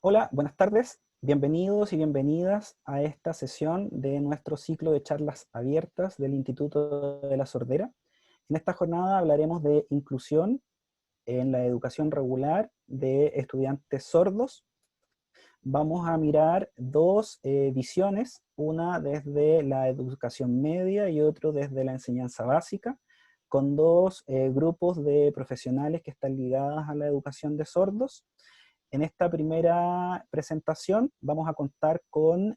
Hola, buenas tardes. Bienvenidos y bienvenidas a esta sesión de nuestro ciclo de charlas abiertas del Instituto de la Sordera. En esta jornada hablaremos de inclusión en la educación regular de estudiantes sordos. Vamos a mirar dos visiones, una desde la educación media y otro desde la enseñanza básica, con dos grupos de profesionales que están ligadas a la educación de sordos. En esta primera presentación vamos a contar con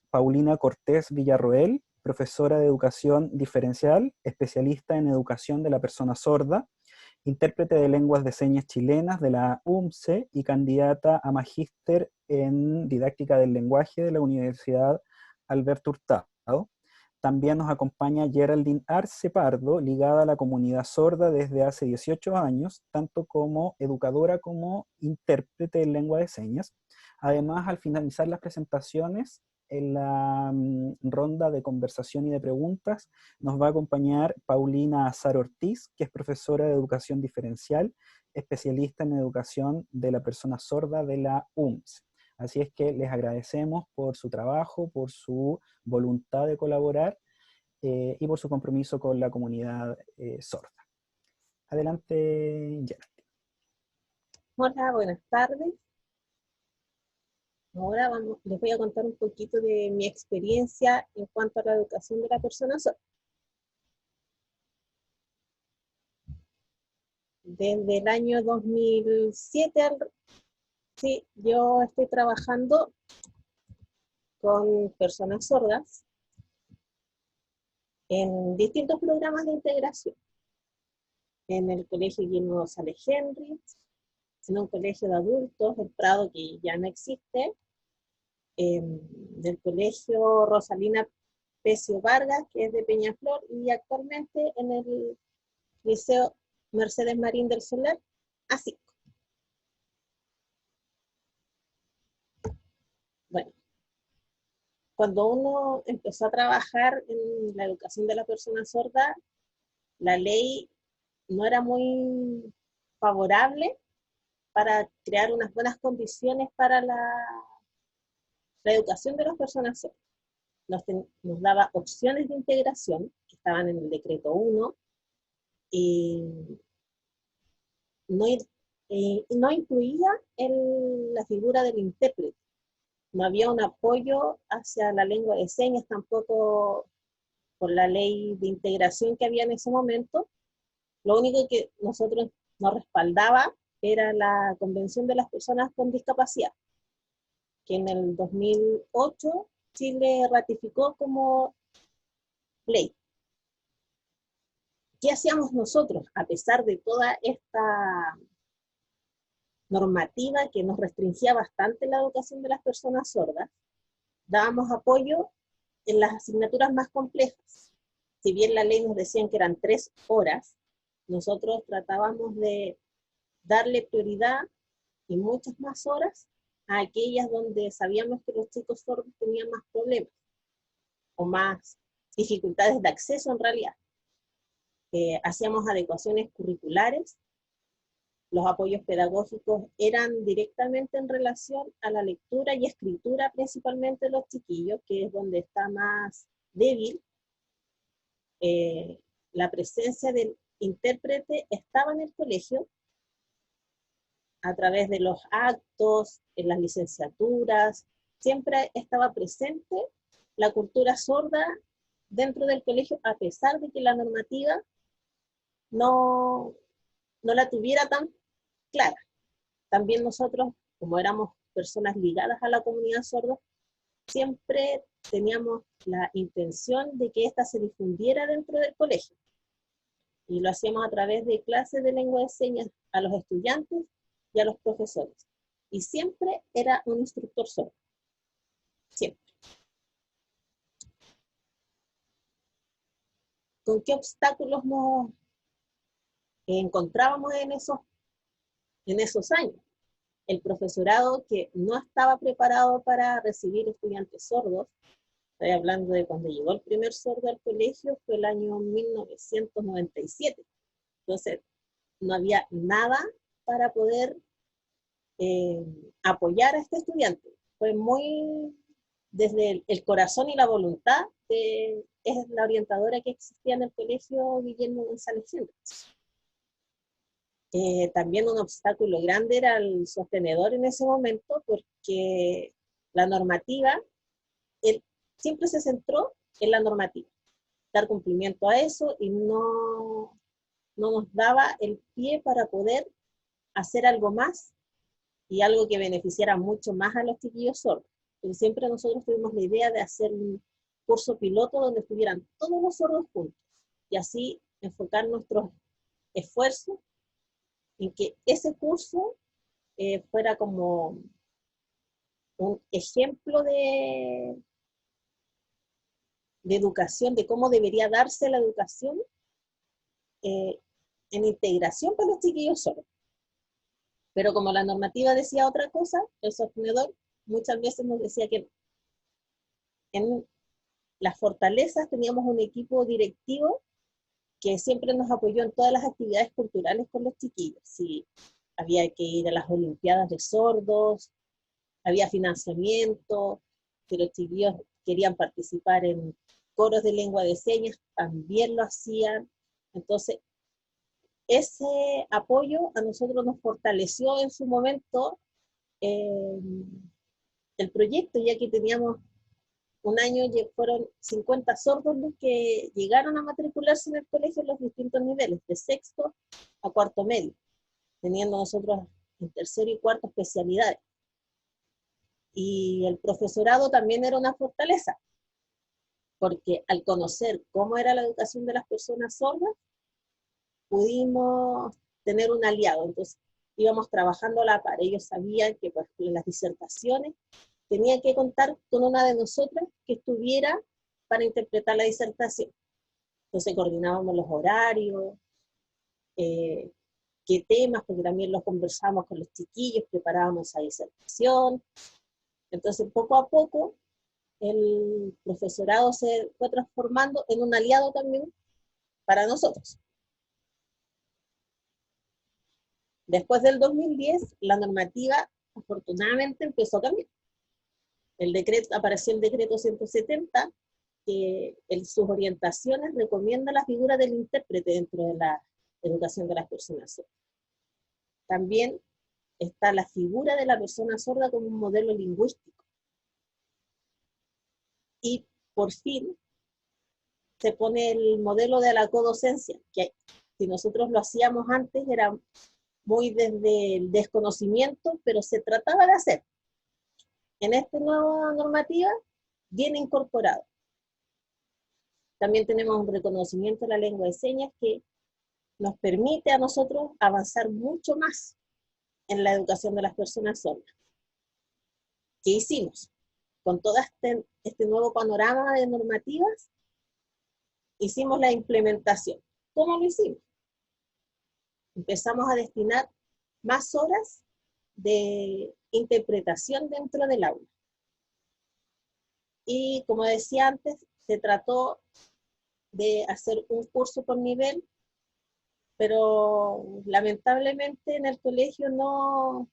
Paulina Cortés Villarroel, profesora de educación diferencial, especialista en educación de la persona sorda, intérprete de lenguas de señas chilenas de la UMCE y candidata a magíster en didáctica del lenguaje de la Universidad Alberto Hurtado. También nos acompaña Geraldine Arce Pardo, ligada a la comunidad sorda desde hace 18 años, tanto como educadora como intérprete en lengua de señas. Además, al finalizar las presentaciones, en la ronda de conversación y de preguntas, nos va a acompañar Paulina Azar Ortiz, que es profesora de educación diferencial, especialista en educación de la persona sorda de la UMS. Así es que les agradecemos por su trabajo, por su voluntad de colaborar y por su compromiso con la comunidad sorda. Adelante, Jenna. Hola, buenas tardes. Ahora les voy a contar un poquito de mi experiencia en cuanto a la educación de la persona sorda. Desde el año 2007, sí, yo estoy trabajando con personas sordas en distintos programas de integración. En el colegio Guillermo González Henry, en un colegio de adultos, el Prado, que ya no existe, del colegio Rosalina Pecio Vargas, que es de Peñaflor, y actualmente en el Liceo Mercedes Marín del Solar, A5. Bueno, cuando uno empezó a trabajar en la educación de la persona sorda, la ley no era muy favorable para crear unas buenas condiciones para la educación de las personas sordas. Nos daba opciones de integración que estaban en el decreto 1 y no incluía la figura del intérprete. No había un apoyo hacia la lengua de señas tampoco por la ley de integración que había en ese momento. Lo único que nosotros nos respaldaba era la Convención de las Personas con Discapacidad, que en el 2008 Chile ratificó como ley. ¿Qué hacíamos nosotros a pesar de toda esta normativa que nos restringía bastante la educación de las personas sordas? Dábamos apoyo en las asignaturas más complejas. Si bien la ley nos decía que eran 3 horas, nosotros tratábamos de darle prioridad y muchas más horas a aquellas donde sabíamos que los chicos sordos tenían más problemas o más dificultades de acceso en realidad. Hacíamos adecuaciones curriculares. Los apoyos pedagógicos eran directamente en relación a la lectura y escritura, principalmente de los chiquillos, que es donde está más débil. La presencia del intérprete estaba en el colegio a través de los actos, en las licenciaturas, siempre estaba presente la cultura sorda dentro del colegio, a pesar de que la normativa no la tuviera tan clara. También nosotros, como éramos personas ligadas a la comunidad sorda, siempre teníamos la intención de que ésta se difundiera dentro del colegio. Y lo hacíamos a través de clases de lengua de señas a los estudiantes y a los profesores. Y siempre era un instructor sordo. Siempre. ¿Con qué obstáculos nos encontrábamos en esos años? El profesorado que no estaba preparado para recibir estudiantes sordos. Estoy hablando de cuando llegó el primer sordo al colegio, fue el año 1997. Entonces, no había nada para poder apoyar a este estudiante. Fue muy desde el corazón y la voluntad, es la orientadora que existía en el colegio Guillermo González Hendrix. También un obstáculo grande era el sostenedor en ese momento, porque la normativa, él siempre se centró en la normativa, dar cumplimiento a eso, y no nos daba el pie para poder hacer algo más, y algo que beneficiara mucho más a los chiquillos sordos. Porque siempre nosotros tuvimos la idea de hacer un curso piloto donde estuvieran todos los sordos juntos, y así enfocar nuestros esfuerzos en que ese curso fuera como un ejemplo de educación, de cómo debería darse la educación en integración con los chiquillos sordos. Pero como la normativa decía otra cosa, el sostenedor muchas veces nos decía que no. En las fortalezas teníamos un equipo directivo que siempre nos apoyó en todas las actividades culturales con los chiquillos. Si había que ir a las olimpiadas de sordos, había financiamiento, si los chiquillos querían participar en coros de lengua de señas, también lo hacían. Entonces, ese apoyo a nosotros nos fortaleció en su momento el proyecto, ya que teníamos un año, fueron 50 sordos los que llegaron a matricularse en el colegio en los distintos niveles, de sexto a cuarto medio, teniendo nosotros en tercero y cuarto especialidades. Y el profesorado también era una fortaleza, porque al conocer cómo era la educación de las personas sordas, pudimos tener un aliado. Entonces íbamos trabajando a la par. Ellos sabían que, por ejemplo, en las disertaciones tenían que contar con una de nosotras que estuviera para interpretar la disertación. Entonces coordinábamos los horarios, qué temas, porque también los conversábamos con los chiquillos, preparábamos esa disertación. Entonces poco a poco el profesorado se fue transformando en un aliado también para nosotros. Después del 2010, la normativa afortunadamente empezó a cambiar. Apareció el decreto 170, que en sus orientaciones recomienda la figura del intérprete dentro de la educación de las personas sordas. También está la figura de la persona sorda como un modelo lingüístico. Y por fin se pone el modelo de la codocencia, que si nosotros lo hacíamos antes era muy desde el desconocimiento, pero se trataba de hacer. En esta nueva normativa viene incorporado. También tenemos un reconocimiento de la lengua de señas que nos permite a nosotros avanzar mucho más en la educación de las personas sordas. ¿Qué hicimos? Con todo este nuevo panorama de normativas, hicimos la implementación. ¿Cómo lo hicimos? Empezamos a destinar más horas de interpretación dentro del aula. Y como decía antes, se trató de hacer un curso por nivel, pero lamentablemente en el colegio no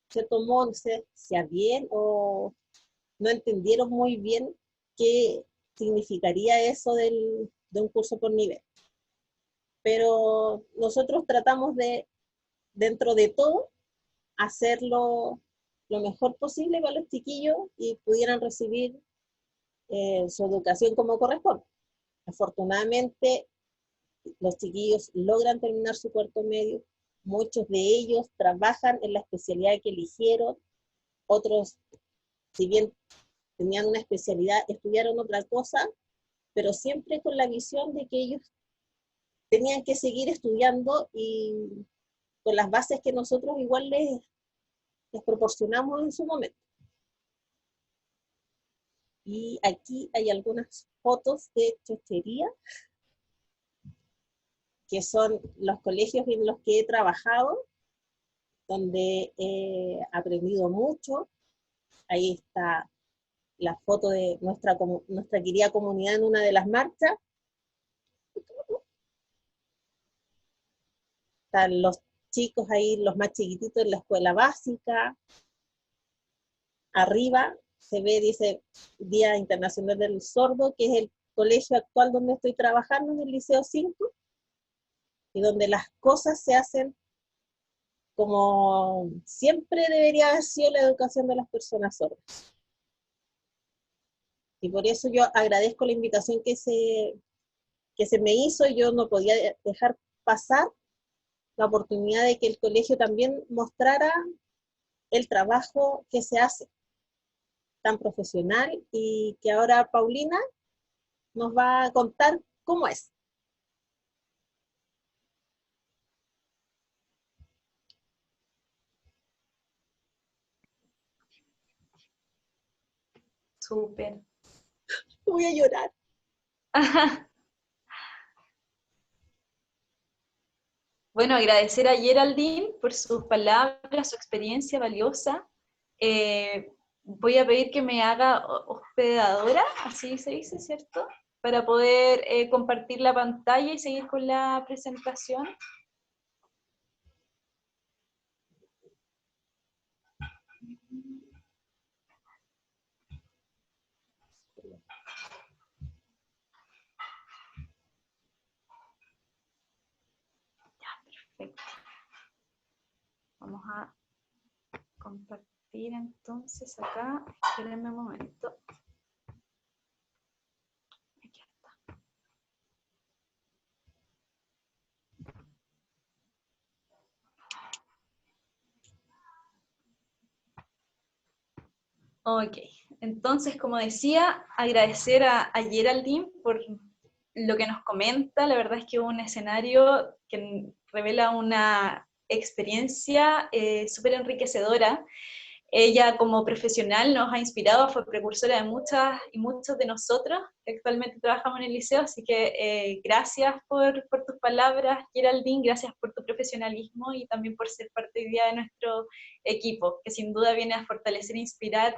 se tomó, no sé, sea bien o no entendieron muy bien qué significaría eso de un curso por nivel. Pero nosotros tratamos de, dentro de todo, hacerlo lo mejor posible para los chiquillos y pudieran recibir su educación como corresponde. Afortunadamente, los chiquillos logran terminar su cuarto medio, muchos de ellos trabajan en la especialidad que eligieron, otros, si bien tenían una especialidad, estudiaron otra cosa, pero siempre con la visión de que ellos tenían que seguir estudiando y con las bases que nosotros igual les proporcionamos en su momento. Y aquí hay algunas fotos de chochería, que son los colegios en los que he trabajado, donde he aprendido mucho. Ahí está la foto de nuestra querida comunidad en una de las marchas. Están los chicos ahí, los más chiquititos en la escuela básica. Arriba se ve, dice, Día Internacional del Sordo, que es el colegio actual donde estoy trabajando, en el Liceo 5, y donde las cosas se hacen como siempre debería haber sido la educación de las personas sordas. Y por eso yo agradezco la invitación que se me hizo. Yo no podía dejar pasar la oportunidad de que el colegio también mostrara el trabajo que se hace tan profesional, y que ahora Paulina nos va a contar cómo es. Súper. Voy a llorar. Bueno, agradecer a Geraldine por sus palabras, su experiencia valiosa. Voy a pedir que me haga hospedadora, así se dice, ¿cierto? Para poder compartir la pantalla y seguir con la presentación. Perfecto. Vamos a compartir entonces acá. Espérenme un momento. Aquí está. Ok, entonces, como decía, agradecer a Geraldine por lo que nos comenta. La verdad es que es un escenario que revela una experiencia súper enriquecedora. Ella como profesional nos ha inspirado, fue precursora de muchas y muchos de nosotros que actualmente trabajamos en el liceo, así que gracias por tus palabras, Geraldine, gracias por tu profesionalismo y también por ser parte hoy día de nuestro equipo, que sin duda viene a fortalecer e inspirar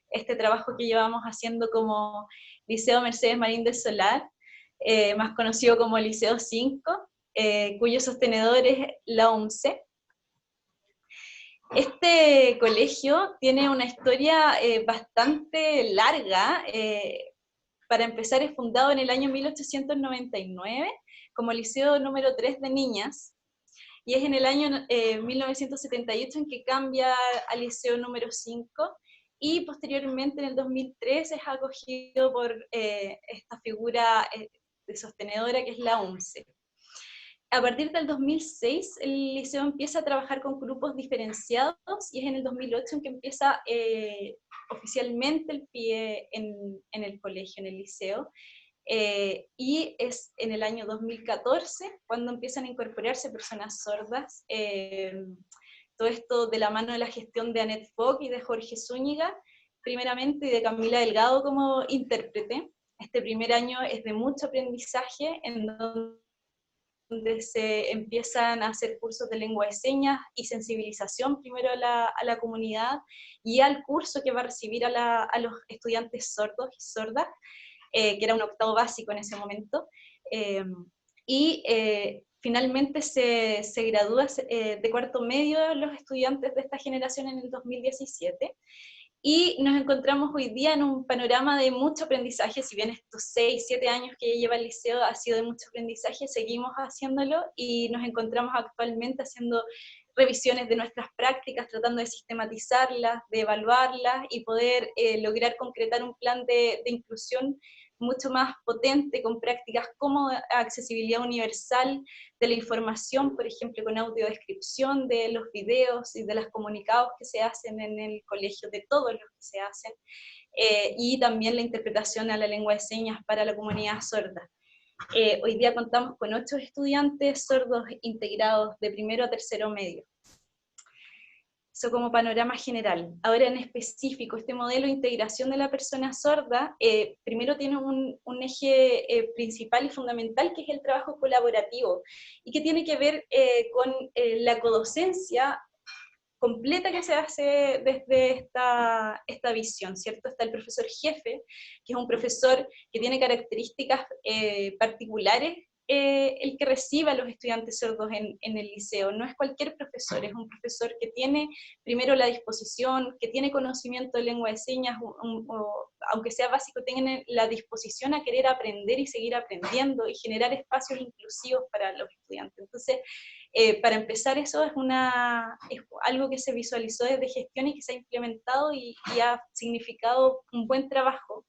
este trabajo que llevamos haciendo como Liceo Mercedes Marín del Solar, más conocido como Liceo 5, cuyo sostenedor es la UNCE. Este colegio tiene una historia bastante larga. Para empezar, es fundado en el año 1899 como liceo número 3 de niñas, y es en el año 1978 en que cambia al liceo número 5, y posteriormente en el 2003 es acogido por esta figura de sostenedora que es la UNCE. A partir del 2006, el liceo empieza a trabajar con grupos diferenciados, y es en el 2008 en que empieza oficialmente el pie en el colegio, en el liceo, y es en el año 2014 cuando empiezan a incorporarse personas sordas, todo esto de la mano de la gestión de Annette Fogg y de Jorge Zúñiga, primeramente, y de Camila Delgado como intérprete. Este primer año es de mucho aprendizaje, en donde se empiezan a hacer cursos de lengua de señas y sensibilización primero a la comunidad y al curso que va a recibir a los estudiantes sordos y sordas, que era un octavo básico en ese momento, y finalmente se gradúa de cuarto medio los estudiantes de esta generación en el 2017, y nos encontramos hoy día en un panorama de mucho aprendizaje. Si bien estos 6, 7 años que lleva el liceo ha sido de mucho aprendizaje, seguimos haciéndolo y nos encontramos actualmente haciendo revisiones de nuestras prácticas, tratando de sistematizarlas, de evaluarlas y poder lograr concretar un plan de inclusión mucho más potente, con prácticas como accesibilidad universal de la información, por ejemplo, con audiodescripción de los videos y de los comunicados que se hacen en el colegio, de todos los que se hacen, y también la interpretación a la lengua de señas para la comunidad sorda. Hoy día contamos con 8 estudiantes sordos integrados de primero a tercero medio. Eso como panorama general. Ahora en específico, este modelo de integración de la persona sorda, primero tiene un eje principal y fundamental, que es el trabajo colaborativo, y que tiene que ver con la codocencia completa que se hace desde esta visión, ¿cierto? Está el profesor jefe, que es un profesor que tiene características particulares el que recibe a los estudiantes sordos en el liceo. No es cualquier profesor, es un profesor que tiene primero la disposición, que tiene conocimiento de lengua de señas, aunque sea básico, tiene la disposición a querer aprender y seguir aprendiendo y generar espacios inclusivos para los estudiantes. Entonces, para empezar, eso es algo que se visualizó desde gestión y que se ha implementado y ha significado un buen trabajo,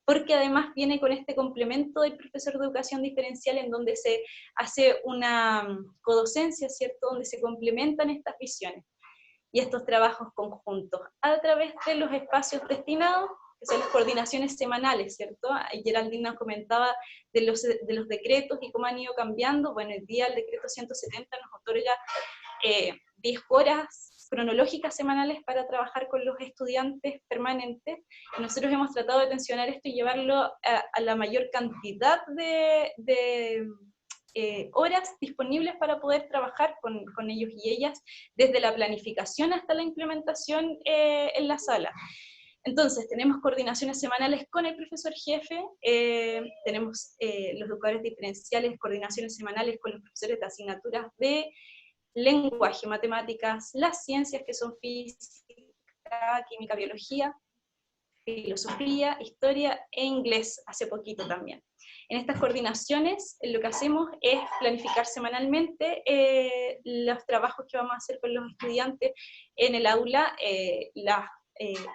porque además viene con este complemento del profesor de educación diferencial, en donde se hace una codocencia, ¿cierto?, donde se complementan estas visiones y estos trabajos conjuntos a través de los espacios destinados, que son las coordinaciones semanales, ¿cierto? Geraldine nos comentaba de los decretos y cómo han ido cambiando. Bueno, el día el decreto 170 nos otorga 10 horas cronológicas semanales para trabajar con los estudiantes permanentes. Nosotros hemos tratado de tensionar esto y llevarlo a la mayor cantidad de horas disponibles para poder trabajar con ellos y ellas, desde la planificación hasta la implementación en la sala. Entonces, tenemos coordinaciones semanales con el profesor jefe, tenemos los educadores diferenciales, coordinaciones semanales con los profesores de asignaturas de lenguaje, matemáticas, las ciencias que son física, química, biología, filosofía, historia e inglés, hace poquito también. En estas coordinaciones lo que hacemos es planificar semanalmente los trabajos que vamos a hacer con los estudiantes en el aula, las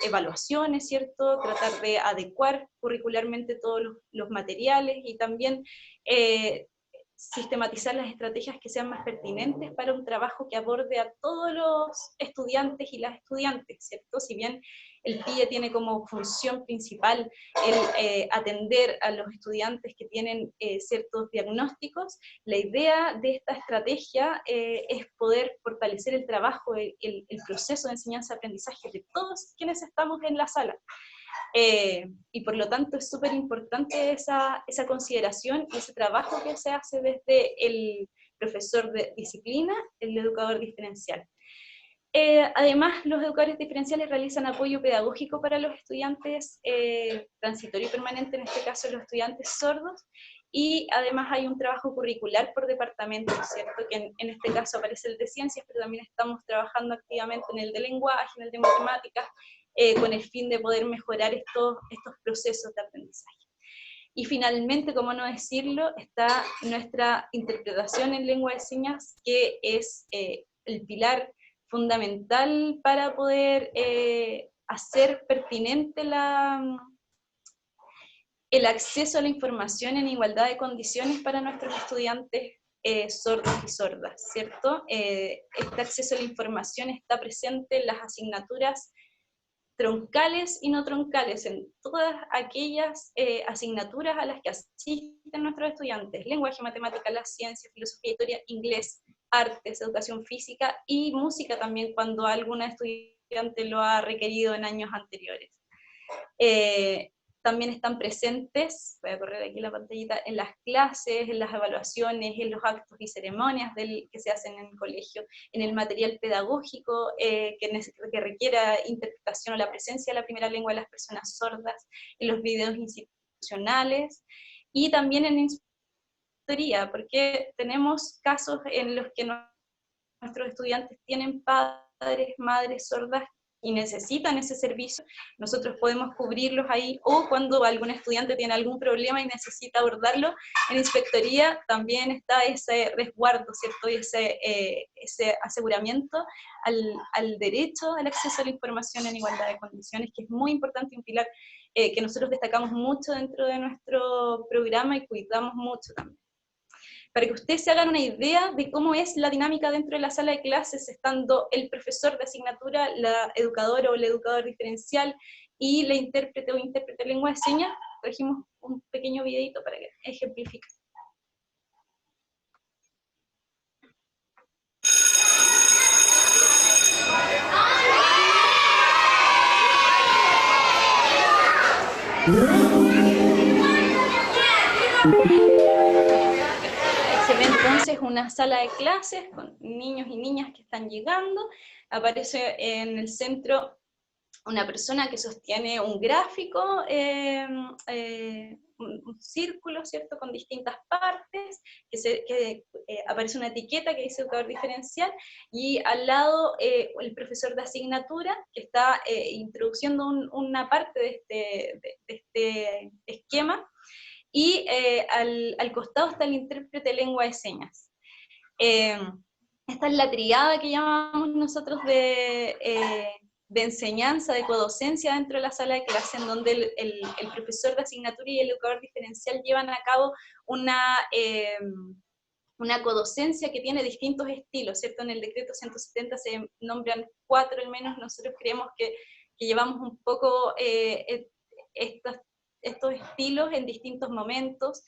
evaluaciones, ¿cierto? Tratar de adecuar curricularmente todos los materiales y también sistematizar las estrategias que sean más pertinentes para un trabajo que aborde a todos los estudiantes y las estudiantes, ¿cierto? Si bien el PIE tiene como función principal el atender a los estudiantes que tienen ciertos diagnósticos, la idea de esta estrategia es poder fortalecer el trabajo, el proceso de enseñanza-aprendizaje de todos quienes estamos en la sala. Y por lo tanto es súper importante esa consideración y ese trabajo que se hace desde el profesor de disciplina, el educador diferencial. Además, los educadores diferenciales realizan apoyo pedagógico para los estudiantes transitorio y permanente, en este caso los estudiantes sordos, y además hay un trabajo curricular por departamento, ¿cierto? Que en este caso aparece el de ciencias, pero también estamos trabajando activamente en el de lenguaje, en el de matemáticas, con el fin de poder mejorar estos procesos de aprendizaje. Y finalmente, como no decirlo, está nuestra interpretación en lengua de señas, que es el pilar fundamental para poder hacer pertinente el acceso a la información en igualdad de condiciones para nuestros estudiantes sordos y sordas, ¿cierto? Este acceso a la información está presente en las asignaturas troncales y no troncales, en todas aquellas asignaturas a las que asisten nuestros estudiantes: lenguaje, matemática, las ciencias, filosofía, historia, inglés, artes, educación física y música también, cuando alguna estudiante lo ha requerido en años anteriores. También están presentes, voy a correr aquí la pantallita, en las clases, en las evaluaciones, en los actos y ceremonias que se hacen en el colegio, en el material pedagógico que requiera interpretación o la presencia de la primera lengua de las personas sordas, en los videos institucionales y también en inspectoría, porque tenemos casos en los que nuestros estudiantes tienen padres, madres sordas y necesitan ese servicio. Nosotros podemos cubrirlos ahí, o cuando algún estudiante tiene algún problema y necesita abordarlo en inspectoría, también está ese resguardo, ¿cierto? Y ese aseguramiento al derecho al acceso a la información en igualdad de condiciones, que es muy importante, un pilar que nosotros destacamos mucho dentro de nuestro programa y cuidamos mucho también. Para que ustedes se hagan una idea de cómo es la dinámica dentro de la sala de clases, estando el profesor de asignatura, la educadora o el educador diferencial y la intérprete o intérprete de lengua de señas, trajimos un pequeño videito para que ejemplifique. Se ve entonces una sala de clases con niños y niñas que están llegando. Aparece en el centro una persona que sostiene un gráfico un círculo, ¿cierto?, con distintas partes, aparece una etiqueta que dice educador diferencial, y al lado el profesor de asignatura que está introduciendo una parte de este esquema, y al costado está el intérprete de lengua de señas. Esta es la triada que llamamos nosotros de enseñanza, de codocencia dentro de la sala de clase, en donde el profesor de asignatura y el educador diferencial llevan a cabo una codocencia que tiene distintos estilos, ¿cierto? En el decreto 170 se nombran 4 al menos. Nosotros creemos que llevamos un poco estos estilos en distintos momentos: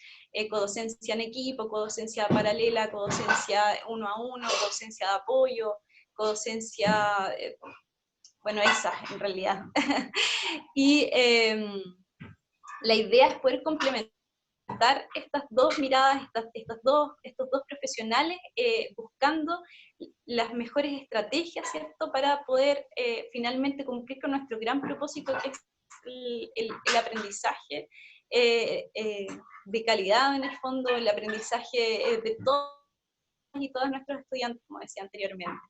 codocencia en equipo, codocencia paralela, codocencia 1 a 1, codocencia de apoyo, codocencia, bueno, esa en realidad. Y la idea es poder complementar estas dos miradas, estos dos profesionales, buscando las mejores estrategias, ¿cierto?, para poder finalmente cumplir con nuestro gran propósito, que es el aprendizaje de calidad, en el fondo, el aprendizaje de todos y todas nuestros estudiantes, como decía anteriormente.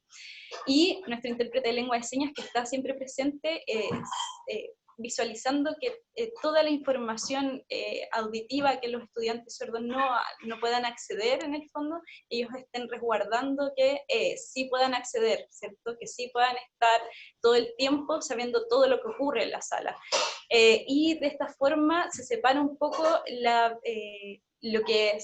Y nuestro intérprete de lengua de señas, que está siempre presente, visualizando que toda la información auditiva que los estudiantes sordos no puedan acceder, en el fondo, ellos estén resguardando que sí puedan acceder, ¿cierto?, que sí puedan estar todo el tiempo sabiendo todo lo que ocurre en la sala. Y de esta forma se separa un poco lo que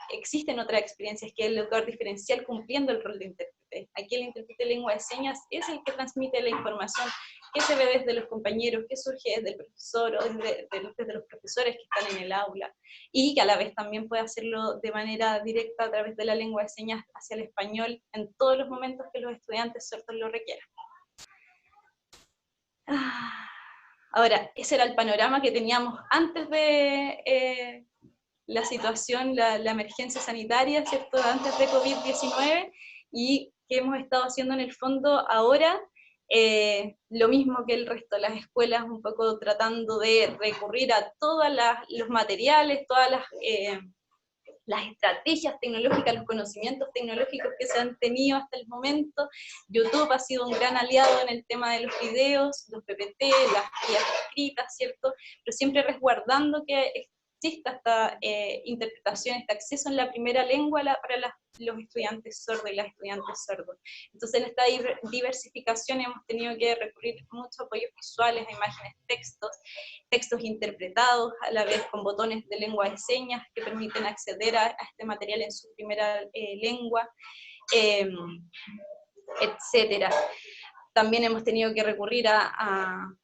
existe en otras experiencias, que es el educador diferencial cumpliendo el rol de intérprete. Aquí el intérprete de lengua de señas es el que transmite la información que se ve desde los compañeros, que surge desde el profesor o desde los profesores que están en el aula, y que a la vez también puede hacerlo de manera directa a través de la lengua de señas hacia el español en todos los momentos que los estudiantes sordos lo requieran. Ahora, ese era el panorama que teníamos antes de la situación, la emergencia sanitaria, ¿cierto?, antes de COVID-19, y que hemos estado haciendo en el fondo ahora, lo mismo que el resto de las escuelas, un poco tratando de recurrir a todos los materiales, todas las estrategias tecnológicas, los conocimientos tecnológicos que se han tenido hasta el momento. YouTube ha sido un gran aliado en el tema de los videos, los PPT, las guías escritas, ¿cierto?, pero siempre resguardando que exista esta interpretación, este acceso en la primera lengua para los estudiantes sordos y las estudiantes sordos. Entonces, en esta diversificación hemos tenido que recurrir mucho a apoyos visuales, a imágenes, textos interpretados, a la vez con botones de lengua de señas que permiten acceder a este material en su primera lengua, etcétera. También hemos tenido que recurrir a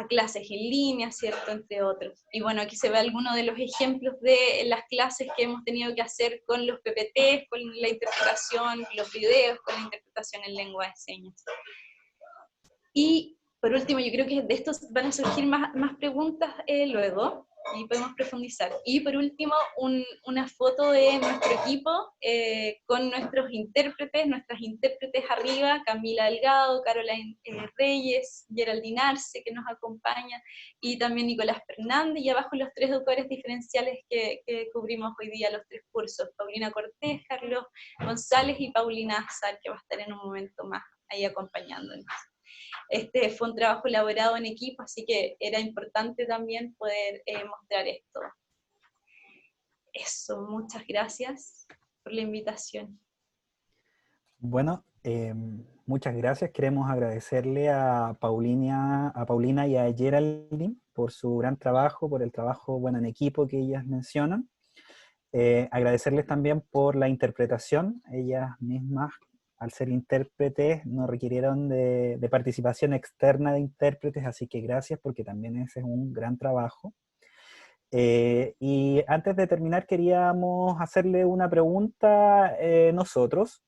clases en línea, ¿cierto?, entre otros. Y bueno, aquí se ve algunos de los ejemplos de las clases que hemos tenido que hacer con los PPT, con la interpretación, los videos, con la interpretación en lengua de señas. Y por último, yo creo que de estos van a surgir más preguntas luego, y podemos profundizar. Y por último, una foto de nuestro equipo con nuestras intérpretes arriba: Camila Delgado, Caroline Reyes, Geraldine Arce, que nos acompaña, y también Nicolás Fernández, y abajo los 3 educadores diferenciales que cubrimos hoy día los 3 cursos: Paulina Cortés, Carlos González y Paulina Azar, que va a estar en un momento más ahí acompañándonos. Este fue un trabajo elaborado en equipo, así que era importante también poder mostrar esto. Eso, muchas gracias por la invitación. Bueno, muchas gracias. Queremos agradecerle a Paulina y a Geraldine por su gran trabajo, por el trabajo, bueno, en equipo que ellas mencionan. Agradecerles también por la interpretación. Ellas mismas, al ser intérpretes, no requirieron de participación externa de intérpretes, así que gracias, porque también ese es un gran trabajo. Y antes de terminar, queríamos hacerle una pregunta nosotros,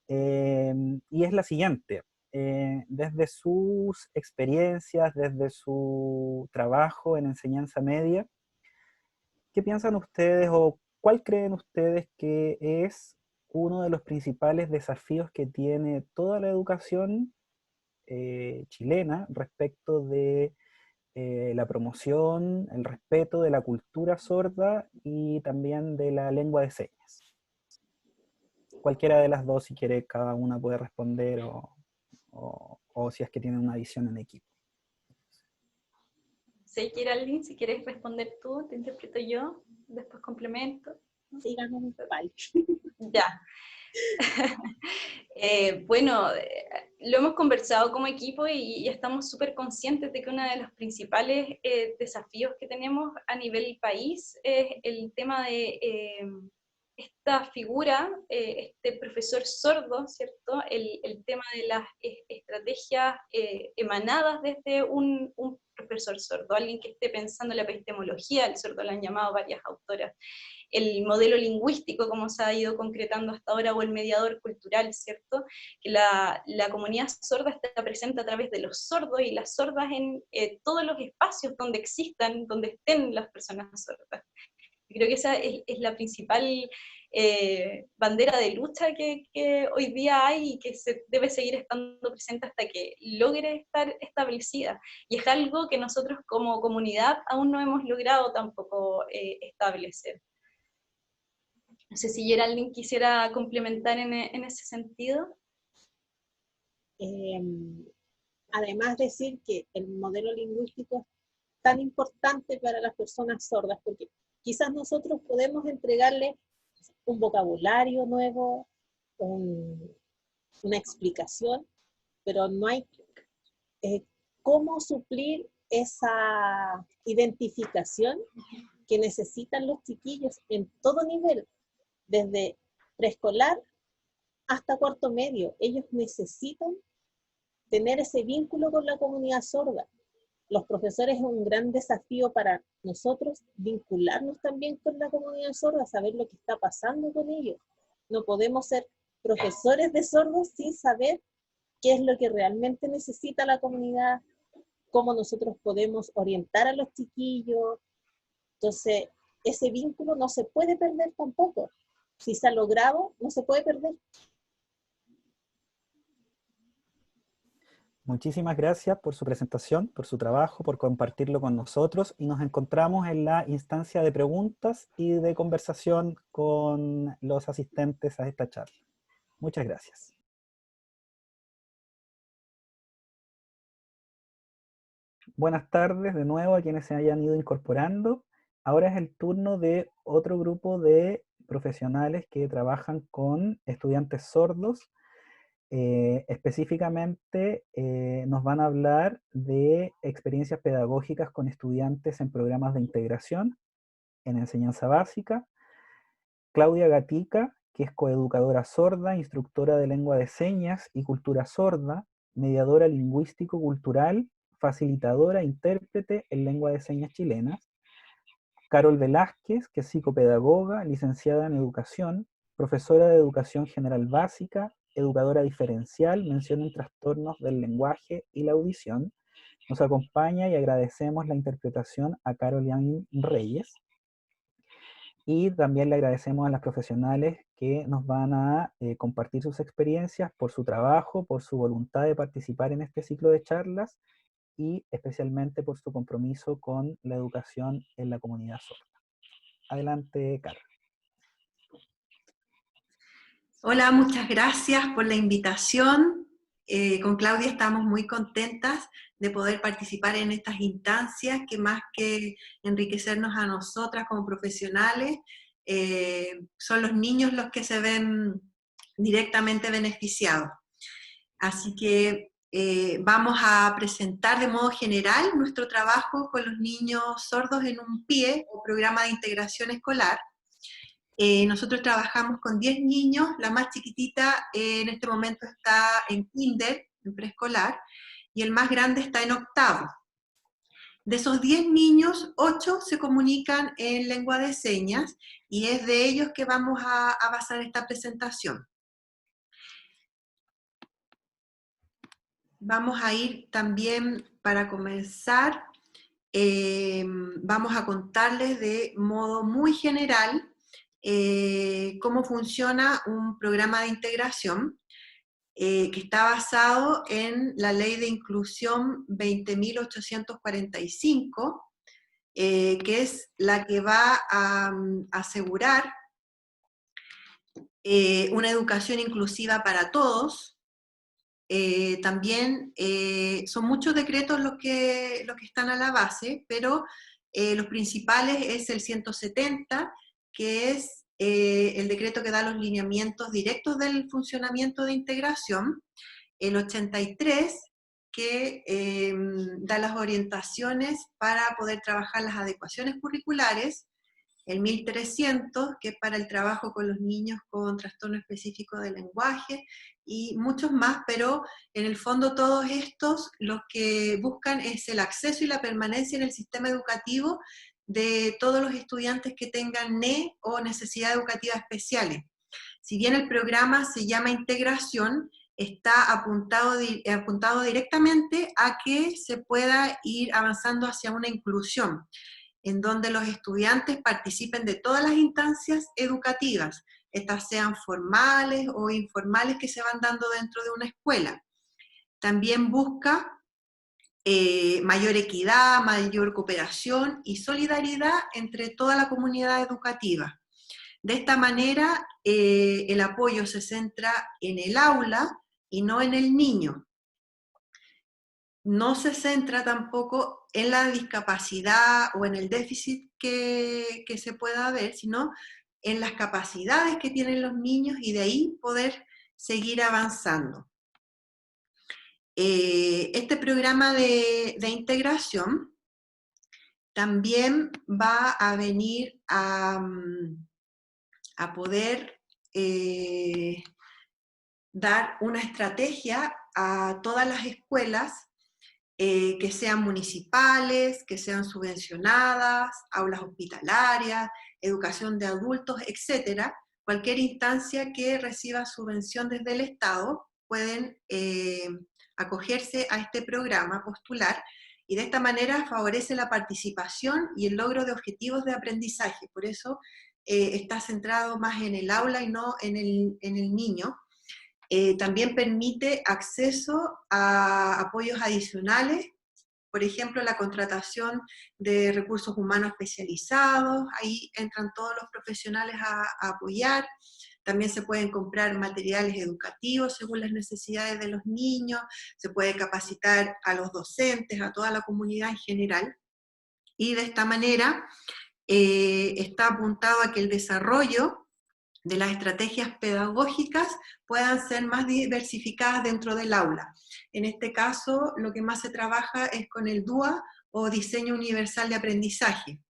y es la siguiente. Desde sus experiencias, desde su trabajo en enseñanza media, ¿qué piensan ustedes o cuál creen ustedes que es uno de los principales desafíos que tiene toda la educación chilena respecto de la promoción, el respeto de la cultura sorda y también de la lengua de señas. Cualquiera de las dos, si quiere, cada una puede responder o si es que tiene una visión en equipo. Si Geraldine, si quieres responder tú, te interpreto yo, después complemento. Díganos un pal. Ya. Bueno, lo hemos conversado como equipo y estamos súper conscientes de que uno de los principales desafíos que tenemos a nivel país es el tema de esta figura, este profesor sordo, ¿cierto? El tema de las estrategias emanadas desde un profesor sordo, alguien que esté pensando en la epistemología del sordo, lo han llamado varias autoras, el modelo lingüístico, como se ha ido concretando hasta ahora, o el mediador cultural, ¿cierto? Que la comunidad sorda está presente a través de los sordos y las sordas en todos los espacios donde existan, donde estén las personas sordas. Creo que esa es la principal bandera de lucha que hoy día hay y que se debe seguir estando presente hasta que logre estar establecida. Y es algo que nosotros como comunidad aún no hemos logrado tampoco establecer. No sé si Geraldine quisiera complementar en ese sentido. Además decir que el modelo lingüístico es tan importante para las personas sordas, porque quizás nosotros podemos entregarle un vocabulario nuevo, una explicación, pero no hay cómo suplir esa identificación que necesitan los chiquillos en todo nivel, desde preescolar hasta cuarto medio. Ellos necesitan tener ese vínculo con la comunidad sorda. Los profesores es un gran desafío para nosotros vincularnos también con la comunidad sorda, saber lo que está pasando con ellos. No podemos ser profesores de sordos sin saber qué es lo que realmente necesita la comunidad, cómo nosotros podemos orientar a los chiquillos. Entonces, ese vínculo no se puede perder tampoco. Si se ha logrado, no se puede perder. Muchísimas gracias por su presentación, por su trabajo, por compartirlo con nosotros, y nos encontramos en la instancia de preguntas y de conversación con los asistentes a esta charla. Muchas gracias. Buenas tardes de nuevo a quienes se hayan ido incorporando. Ahora es el turno de otro grupo de profesionales que trabajan con estudiantes sordos. Específicamente nos van a hablar de experiencias pedagógicas con estudiantes en programas de integración en enseñanza básica. Claudia Gatica, que es coeducadora sorda, instructora de lengua de señas y cultura sorda, mediadora lingüístico-cultural, facilitadora e intérprete en lengua de señas chilenas. Carol Velázquez, que es psicopedagoga, licenciada en educación, profesora de educación general básica, educadora diferencial, mención en trastornos del lenguaje y la audición. Nos acompaña y agradecemos la interpretación a Caroline Reyes. Y también le agradecemos a las profesionales que nos van a compartir sus experiencias, por su trabajo, por su voluntad de participar en este ciclo de charlas y especialmente por su compromiso con la educación en la comunidad sorda. Adelante, Carla. Hola, muchas gracias por la invitación. Con Claudia estamos muy contentas de poder participar en estas instancias que, más que enriquecernos a nosotras como profesionales, son los niños los que se ven directamente beneficiados. Así que vamos a presentar de modo general nuestro trabajo con los niños sordos en un PIE, o Programa de Integración Escolar. Nosotros trabajamos con 10 niños, la más chiquitita en este momento está en kinder, en preescolar, y el más grande está en octavo. De esos 10 niños, 8 se comunican en lengua de señas, y es de ellos que vamos a basar esta presentación. Vamos a ir también, para comenzar, vamos a contarles de modo muy general cómo funciona un programa de integración. que está basado en la Ley de Inclusión 20.845, que es la que va a asegurar una educación inclusiva para todos. También son muchos decretos los que están a la base, pero los principales es el 170, que es el decreto que da los lineamientos directos del funcionamiento de integración, el 83, que da las orientaciones para poder trabajar las adecuaciones curriculares, el 1300, que es para el trabajo con los niños con trastorno específico del lenguaje, y muchos más, pero en el fondo todos estos los que buscan es el acceso y la permanencia en el sistema educativo de todos los estudiantes que tengan NE o necesidades educativas especiales. Si bien el programa se llama integración, está apuntado directamente a que se pueda ir avanzando hacia una inclusión, en donde los estudiantes participen de todas las instancias educativas, estas sean formales o informales que se van dando dentro de una escuela. También busca mayor equidad, mayor cooperación y solidaridad entre toda la comunidad educativa. De esta manera, el apoyo se centra en el aula y no en el niño. No se centra tampoco en la discapacidad o en el déficit que se pueda ver, sino en las capacidades que tienen los niños y de ahí poder seguir avanzando. Este programa de integración también va a venir a poder dar una estrategia a todas las escuelas que sean municipales, que sean subvencionadas, aulas hospitalarias, educación de adultos, etc. Cualquier instancia que reciba subvención desde el Estado pueden acogerse a este programa, postular, y de esta manera favorece la participación y el logro de objetivos de aprendizaje. Por eso está centrado más en el aula y no en el niño. También permite acceso a apoyos adicionales, por ejemplo, la contratación de recursos humanos especializados, ahí entran todos los profesionales a apoyar. También se pueden comprar materiales educativos según las necesidades de los niños, se puede capacitar a los docentes, a toda la comunidad en general, y de esta manera está apuntado a que el desarrollo de las estrategias pedagógicas puedan ser más diversificadas dentro del aula. En este caso, lo que más se trabaja es con el DUA o Diseño Universal de Aprendizaje.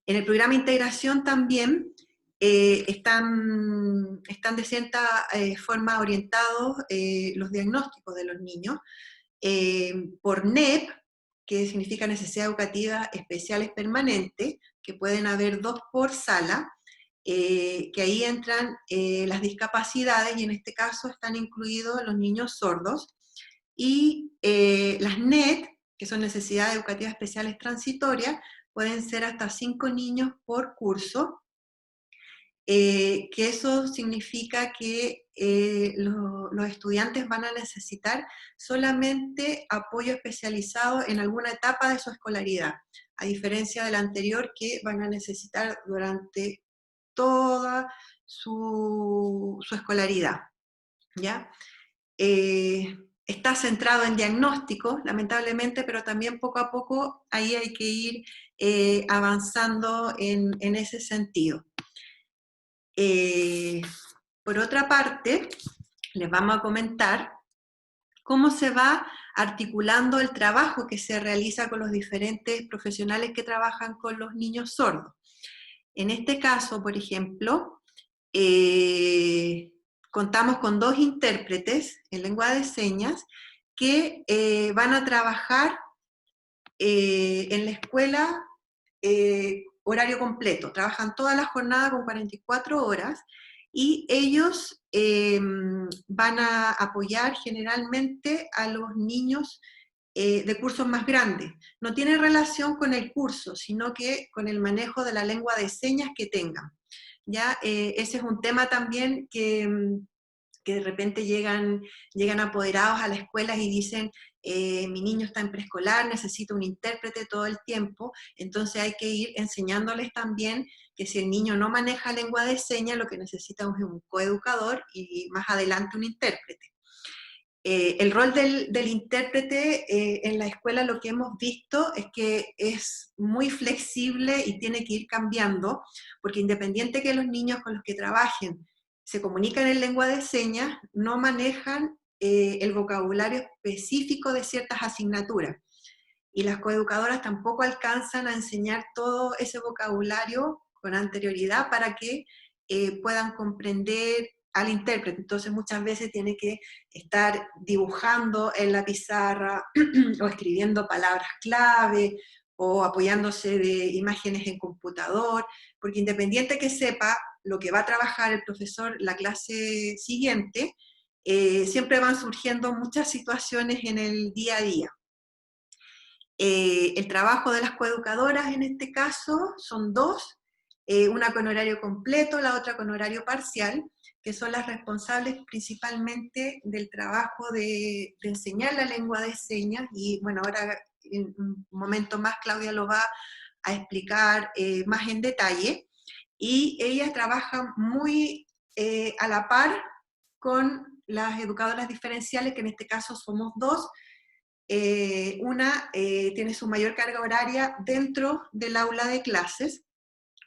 En el programa Integración también están de cierta forma orientados los diagnósticos de los niños por NEP, que significa Necesidades Educativas Especiales Permanentes, que pueden haber 2 por sala, que ahí entran las discapacidades, y en este caso están incluidos los niños sordos, y las NET, que son Necesidades Educativas Especiales Transitorias, pueden ser hasta 5 niños por curso, que eso significa que los estudiantes van a necesitar solamente apoyo especializado en alguna etapa de su escolaridad, a diferencia del anterior, que van a necesitar durante toda su escolaridad, ¿ya? Está centrado en diagnóstico, lamentablemente, pero también poco a poco ahí hay que ir avanzando en ese sentido. Por otra parte, les vamos a comentar cómo se va articulando el trabajo que se realiza con los diferentes profesionales que trabajan con los niños sordos. En este caso, por ejemplo, contamos con 2 intérpretes en lengua de señas que van a trabajar en la escuela horario completo, trabajan toda la jornada con 44 horas, y ellos van a apoyar generalmente a los niños de cursos más grandes. No tiene relación con el curso, sino que con el manejo de la lengua de señas que tengan. ¿Ya? Ese es un tema también que que de repente llegan apoderados a la escuela y dicen, mi niño está en preescolar, necesita un intérprete todo el tiempo, entonces hay que ir enseñándoles también que si el niño no maneja lengua de señas, lo que necesita es un coeducador y más adelante un intérprete. El rol del intérprete en la escuela, lo que hemos visto es que es muy flexible y tiene que ir cambiando, porque independiente que los niños con los que trabajen se comunican en lengua de señas, no manejan el vocabulario específico de ciertas asignaturas. Y las coeducadoras tampoco alcanzan a enseñar todo ese vocabulario con anterioridad para que puedan comprender al intérprete. Entonces muchas veces tiene que estar dibujando en la pizarra o escribiendo palabras clave o apoyándose de imágenes en computador, porque independiente que sepa lo que va a trabajar el profesor la clase siguiente, siempre van surgiendo muchas situaciones en el día a día. El trabajo de las coeducadoras en este caso son dos, una con horario completo, la otra con horario parcial, que son las responsables principalmente del trabajo de enseñar la lengua de señas, y bueno, ahora en un momento más Claudia lo va a explicar más en detalle, y ellas trabajan muy a la par con las educadoras diferenciales, que en este caso somos dos. Una tiene su mayor carga horaria dentro del aula de clases,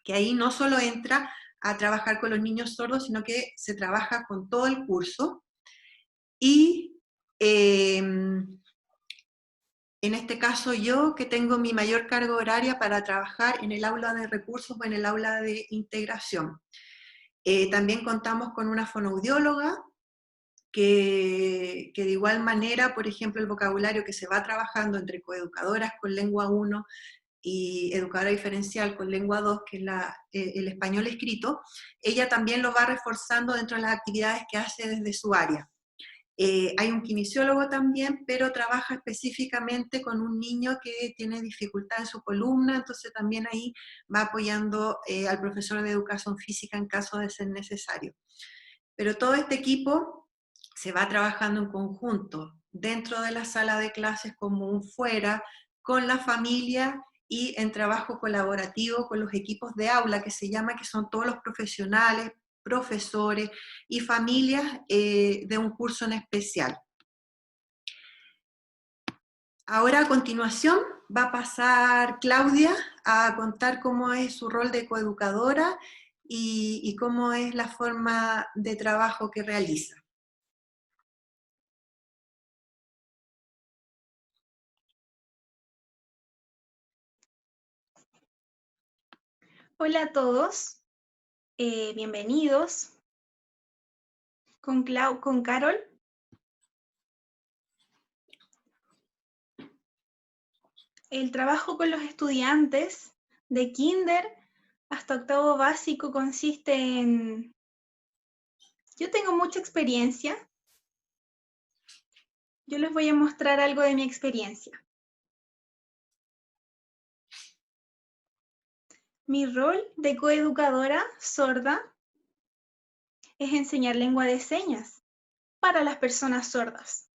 que ahí no solo entra a trabajar con los niños sordos, sino que se trabaja con todo el curso. Y en este caso yo, que tengo mi mayor carga horaria para trabajar en el aula de recursos o en el aula de integración. También contamos con una fonoaudióloga, que de igual manera, por ejemplo, el vocabulario que se va trabajando entre coeducadoras con lengua 1 y educadora diferencial con lengua 2, que es el español escrito, ella también lo va reforzando dentro de las actividades que hace desde su área. Hay un kinesiólogo también, pero trabaja específicamente con un niño que tiene dificultad en su columna, entonces también ahí va apoyando al profesor de educación física en caso de ser necesario. Pero todo este equipo se va trabajando en conjunto, dentro de la sala de clases como un fuera, con la familia y en trabajo colaborativo con los equipos de aula, que se llama, que son todos los profesionales, profesores y familias de un curso en especial. Ahora a continuación va a pasar Claudia a contar cómo es su rol de coeducadora y cómo es la forma de trabajo que realiza. Hola a todos, bienvenidos con Carol. El trabajo con los estudiantes de kinder hasta octavo básico consiste en... Yo tengo mucha experiencia. Yo les voy a mostrar algo de mi experiencia. Mi rol de coeducadora sorda es enseñar lengua de señas para las personas sordas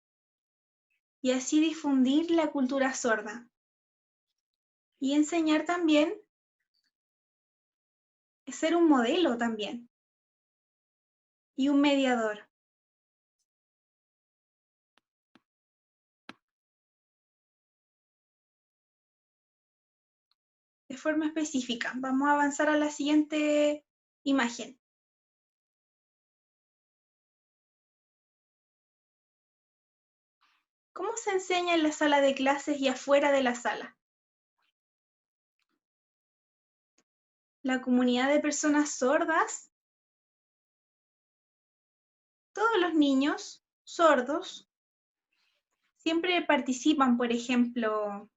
y así difundir la cultura sorda y enseñar también, ser un modelo también y un mediador. De forma específica. Vamos a avanzar a la siguiente imagen. ¿Cómo se enseña en la sala de clases y afuera de la sala? La comunidad de personas sordas, todos los niños sordos, siempre participan, por ejemplo,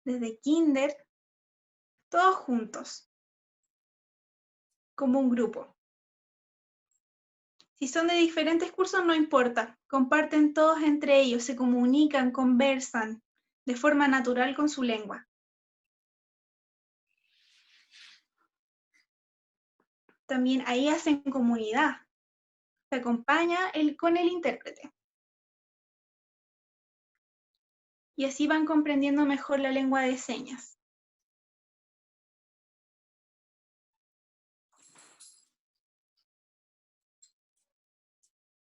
desde kinder, todos juntos, como un grupo. Si son de diferentes cursos, no importa, comparten todos entre ellos, se comunican, conversan de forma natural con su lengua. También ahí hacen comunidad. se acompaña con el intérprete. Y así van comprendiendo mejor la lengua de señas.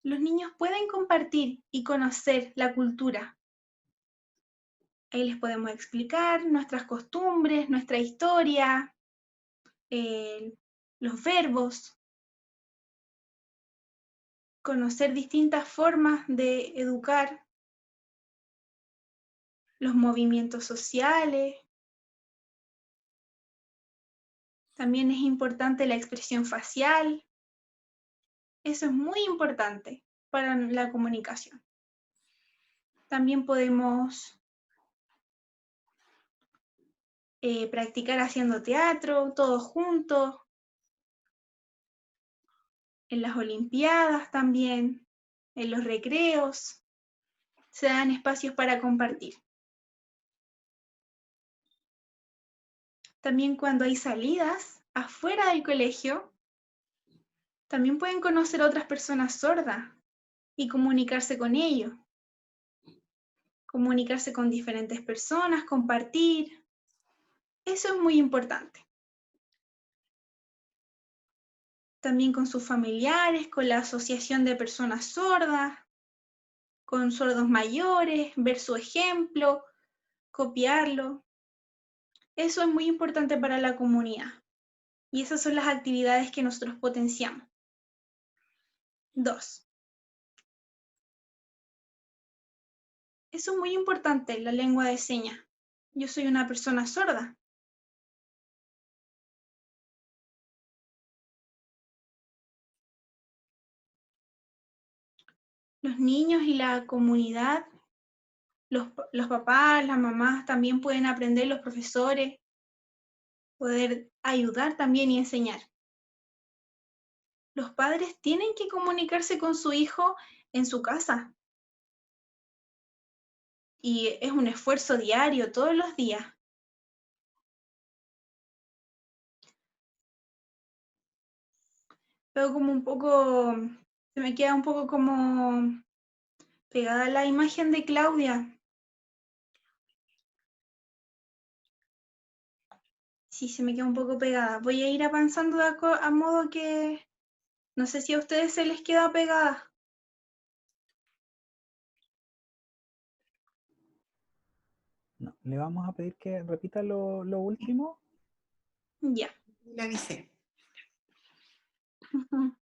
Los niños pueden compartir y conocer la cultura. Ahí les podemos explicar nuestras costumbres, nuestra historia, los verbos, conocer distintas formas de educar, los movimientos sociales. También es importante la expresión facial. Eso es muy importante para la comunicación. También podemos practicar haciendo teatro, todos juntos, en las olimpiadas también, en los recreos, se dan espacios para compartir. También cuando hay salidas afuera del colegio, también pueden conocer a otras personas sordas y comunicarse con ellos. Comunicarse con diferentes personas, compartir. Eso es muy importante. También con sus familiares, con la asociación de personas sordas, con sordos mayores, ver su ejemplo, copiarlo. Eso es muy importante para la comunidad. Y esas son las actividades que nosotros potenciamos. 2. Eso es muy importante, la lengua de señas. Yo soy una persona sorda. Los niños y la comunidad, los papás, las mamás también pueden aprender, los profesores, poder ayudar también y enseñar. Los padres tienen que comunicarse con su hijo en su casa. Y es un esfuerzo diario, todos los días. Veo como un poco, se me queda un poco como pegada la imagen de Claudia. Sí, se me queda un poco pegada. Voy a ir avanzando a modo que, no sé si a ustedes se les queda pegada. No, le vamos a pedir que repita lo último. Ya. Le avisé. Ujú.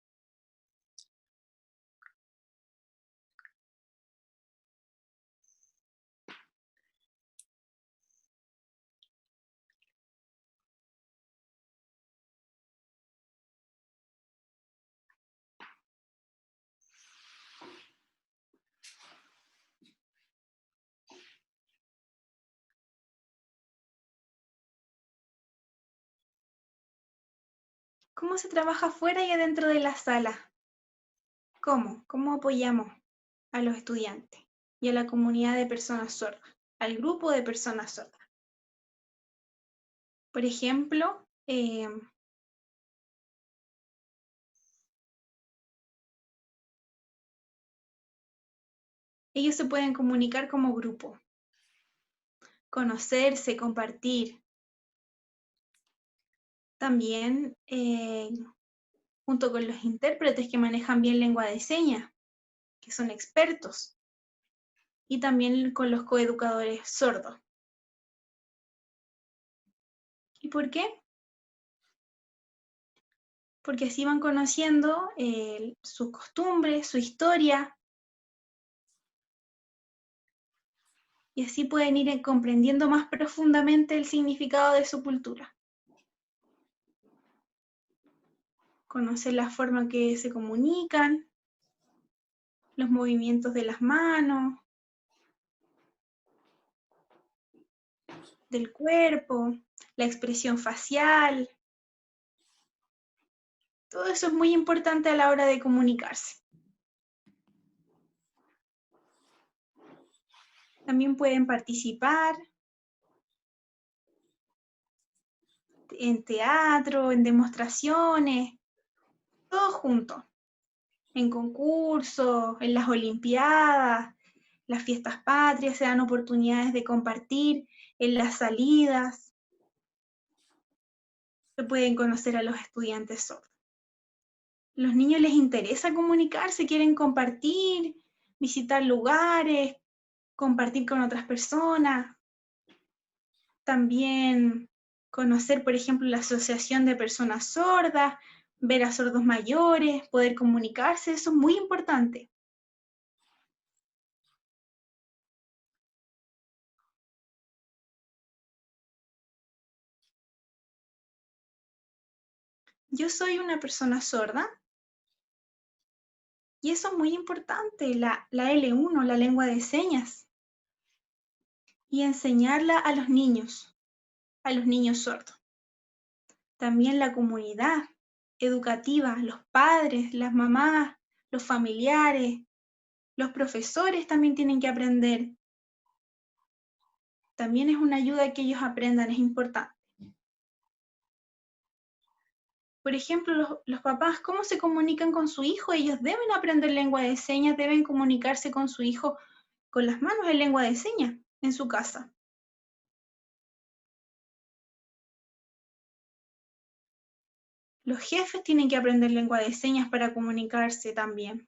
¿Cómo se trabaja fuera y adentro de la sala? ¿Cómo? ¿Cómo apoyamos a los estudiantes y a la comunidad de personas sordas, al grupo de personas sordas? Por ejemplo, ellos se pueden comunicar como grupo, conocerse, compartir. También junto con los intérpretes que manejan bien lengua de señas, que son expertos, y también con los coeducadores sordos. ¿Y por qué? Porque así van conociendo sus costumbres, su historia, y así pueden ir comprendiendo más profundamente el significado de su cultura. Conocer la forma en que se comunican, los movimientos de las manos, del cuerpo, la expresión facial. Todo eso es muy importante a la hora de comunicarse. También pueden participar en teatro, en demostraciones, todo junto. en concursos, en las olimpiadas, las fiestas patrias, se dan oportunidades de compartir, en las salidas, se pueden conocer a los estudiantes sordos. Los niños les interesa comunicarse, quieren compartir, visitar lugares, compartir con otras personas. También conocer, por ejemplo, la Asociación de Personas Sordas, ver a sordos mayores, poder comunicarse, eso es muy importante. Yo soy una persona sorda y eso es muy importante, la L1, la lengua de señas, y enseñarla a los niños sordos. También la comunidad educativa, los padres, las mamás, los familiares, los profesores también tienen que aprender. También es una ayuda que ellos aprendan, es importante. Por ejemplo, los papás, ¿cómo se comunican con su hijo? Ellos deben aprender lengua de señas, deben comunicarse con su hijo con las manos en lengua de señas en su casa. Los jefes tienen que aprender lengua de señas para comunicarse también.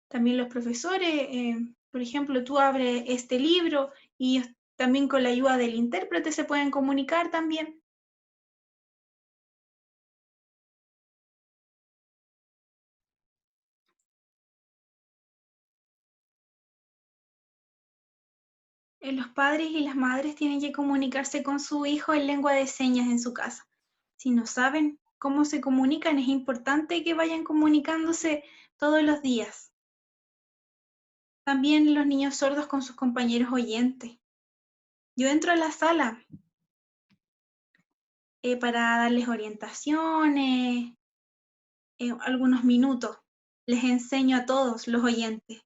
También los profesores, por ejemplo, tú abres este libro y ellos también con la ayuda del intérprete se pueden comunicar también. Los padres y las madres tienen que comunicarse con su hijo en lengua de señas en su casa. Si no saben cómo se comunican, es importante que vayan comunicándose todos los días. También los niños sordos con sus compañeros oyentes. Yo entro a la sala para darles orientaciones, algunos minutos. Les enseño a todos los oyentes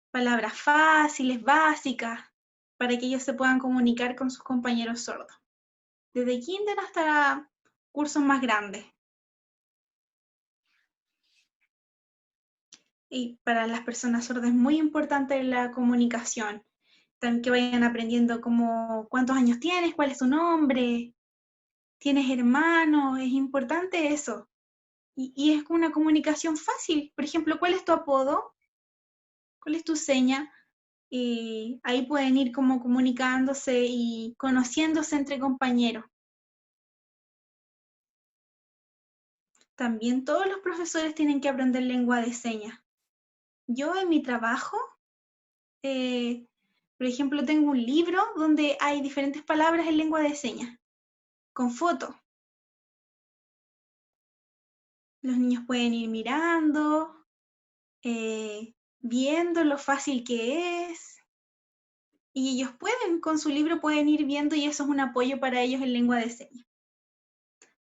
palabras fáciles, básicas, para que ellos se puedan comunicar con sus compañeros sordos. Desde kinder hasta cursos más grandes. Y para las personas sordas es muy importante la comunicación. También que vayan aprendiendo como cuántos años tienes, cuál es tu nombre, tienes hermanos, es importante eso. Y es una comunicación fácil. Por ejemplo, ¿cuál es tu apodo? ¿Cuál es tu seña? Y ahí pueden ir como comunicándose y conociéndose entre compañeros. También todos los profesores tienen que aprender lengua de señas. Yo en mi trabajo, por ejemplo, tengo un libro donde hay diferentes palabras en lengua de señas, con fotos. Los niños pueden ir mirando, viendo lo fácil que es. Y ellos pueden, con su libro pueden ir viendo y eso es un apoyo para ellos en lengua de señas.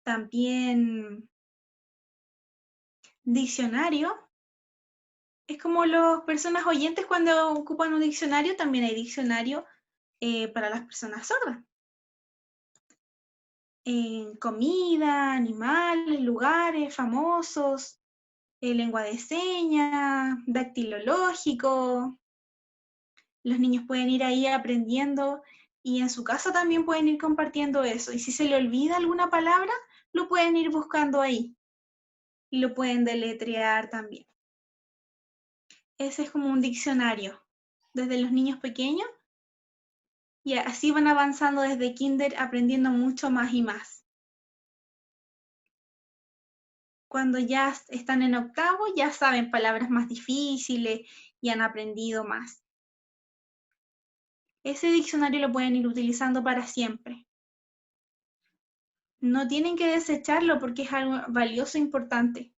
También diccionario. Es como las personas oyentes cuando ocupan un diccionario, también hay diccionario para las personas sordas. Comida, animales, lugares famosos, lengua de señas, dactilológico. Los niños pueden ir ahí aprendiendo y en su casa también pueden ir compartiendo eso. Y si se le olvida alguna palabra, lo pueden ir buscando ahí y lo pueden deletrear también. Ese es como un diccionario desde los niños pequeños y así van avanzando desde kinder aprendiendo mucho más y más. Cuando ya están en octavo ya saben palabras más difíciles y han aprendido más. Ese diccionario lo pueden ir utilizando para siempre. No tienen que desecharlo porque es algo valioso e importante.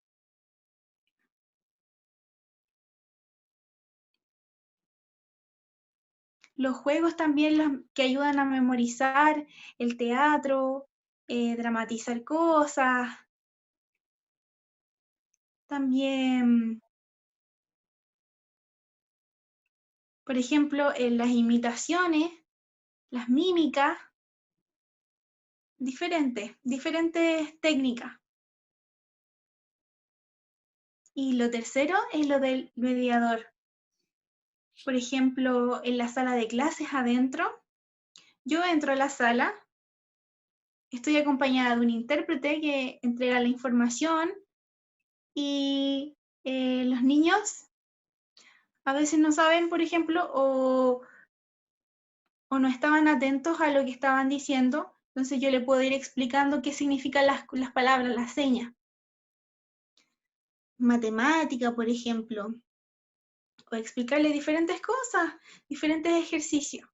Los juegos también que ayudan a memorizar, el teatro, dramatizar cosas. También, por ejemplo, en las imitaciones, las mímicas, diferentes técnicas. Y lo tercero es lo del mediador. Por ejemplo, en la sala de clases adentro, yo entro a la sala, estoy acompañada de un intérprete que entrega la información y los niños a veces no saben, por ejemplo, o no estaban atentos a lo que estaban diciendo, entonces yo le puedo ir explicando qué significan las palabras, las señas. Matemática, por ejemplo, o explicarle diferentes cosas, diferentes ejercicios.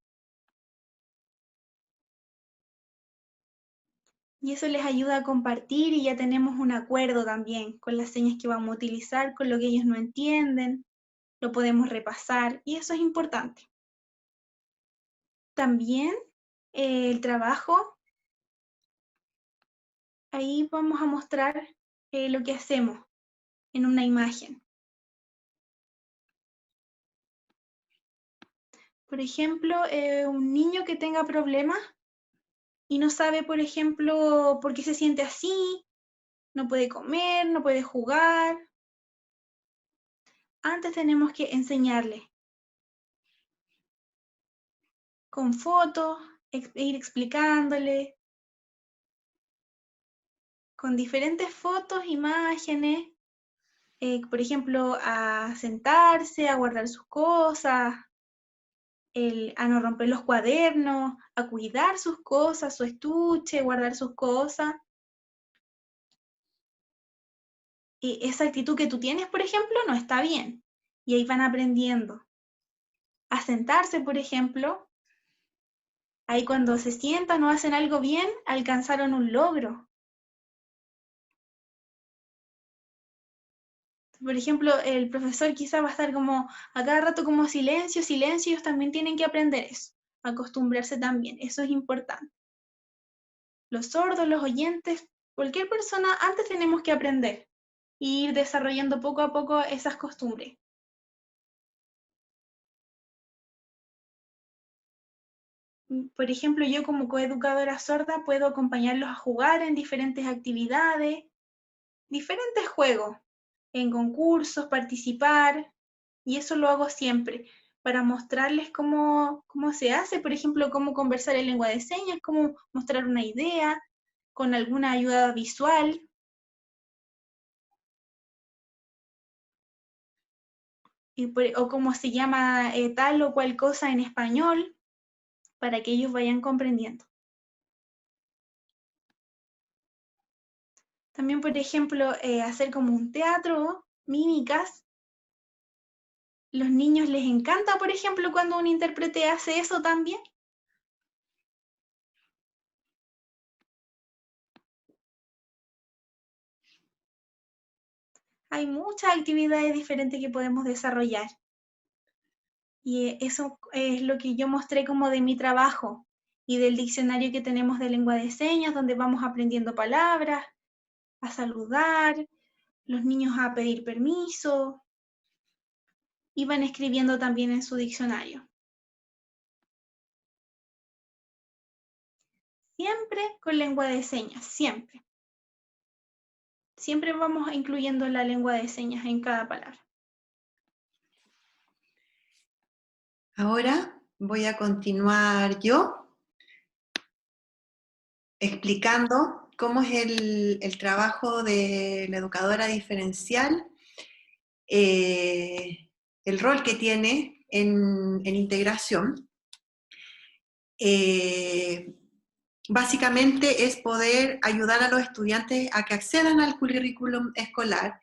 Y eso les ayuda a compartir y ya tenemos un acuerdo también con las señas que vamos a utilizar, con lo que ellos no entienden, lo podemos repasar y eso es importante. También el trabajo, ahí vamos a mostrar lo que hacemos en una imagen. Por ejemplo, un niño que tenga problemas y no sabe, por ejemplo, por qué se siente así, no puede comer, no puede jugar. Antes tenemos que enseñarle con fotos, ir explicándole, con diferentes fotos, imágenes, por ejemplo, a sentarse, a guardar sus cosas, a no romper los cuadernos, a cuidar sus cosas, su estuche, guardar sus cosas. Y esa actitud que tú tienes, por ejemplo, no está bien. Y ahí van aprendiendo. A sentarse, por ejemplo, ahí cuando se sientan o hacen algo bien, alcanzaron un logro. Por ejemplo, el profesor quizá va a estar como a cada rato como silencio, silencio, ellos también tienen que aprender eso, acostumbrarse también, eso es importante. Los sordos, los oyentes, cualquier persona, antes tenemos que aprender e ir desarrollando poco a poco esas costumbres. Por ejemplo, yo como coeducadora sorda puedo acompañarlos a jugar en diferentes actividades, diferentes juegos, en concursos, participar, y eso lo hago siempre, para mostrarles cómo se hace, por ejemplo, cómo conversar en lengua de señas, cómo mostrar una idea, con alguna ayuda visual. O cómo se llama tal o cual cosa en español, para que ellos vayan comprendiendo. También, por ejemplo, hacer como un teatro, mímicas. Los niños les encanta, por ejemplo, cuando un intérprete hace eso también. Hay muchas actividades diferentes que podemos desarrollar. Y eso es lo que yo mostré como de mi trabajo y del diccionario que tenemos de lengua de señas, donde vamos aprendiendo palabras, a saludar, los niños a pedir permiso, y van escribiendo también en su diccionario. Siempre con lengua de señas, siempre. Siempre vamos incluyendo la lengua de señas en cada palabra. Ahora voy a continuar yo explicando cómo es el trabajo de la educadora diferencial, el rol que tiene en integración. Básicamente es poder ayudar a los estudiantes a que accedan al currículum escolar,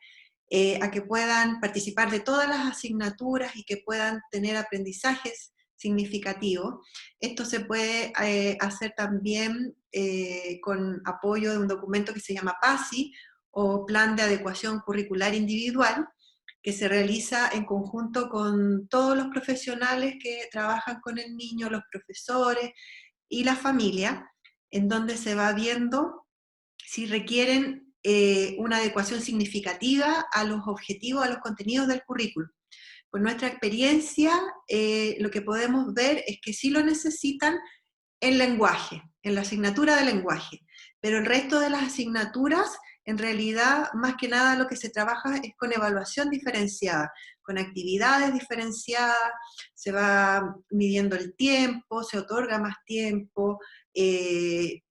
a que puedan participar de todas las asignaturas y que puedan tener aprendizajes significativos. Esto se puede hacer también con apoyo de un documento que se llama PASI, o Plan de Adecuación Curricular Individual, que se realiza en conjunto con todos los profesionales que trabajan con el niño, los profesores y la familia, en donde se va viendo si requieren una adecuación significativa a los objetivos, a los contenidos del currículum. Por nuestra experiencia, lo que podemos ver es que sí lo necesitan en lenguaje, en la asignatura de lenguaje. pero el resto de las asignaturas, en realidad, más que nada lo que se trabaja es con evaluación diferenciada, con actividades diferenciadas, se va midiendo el tiempo, se otorga más tiempo de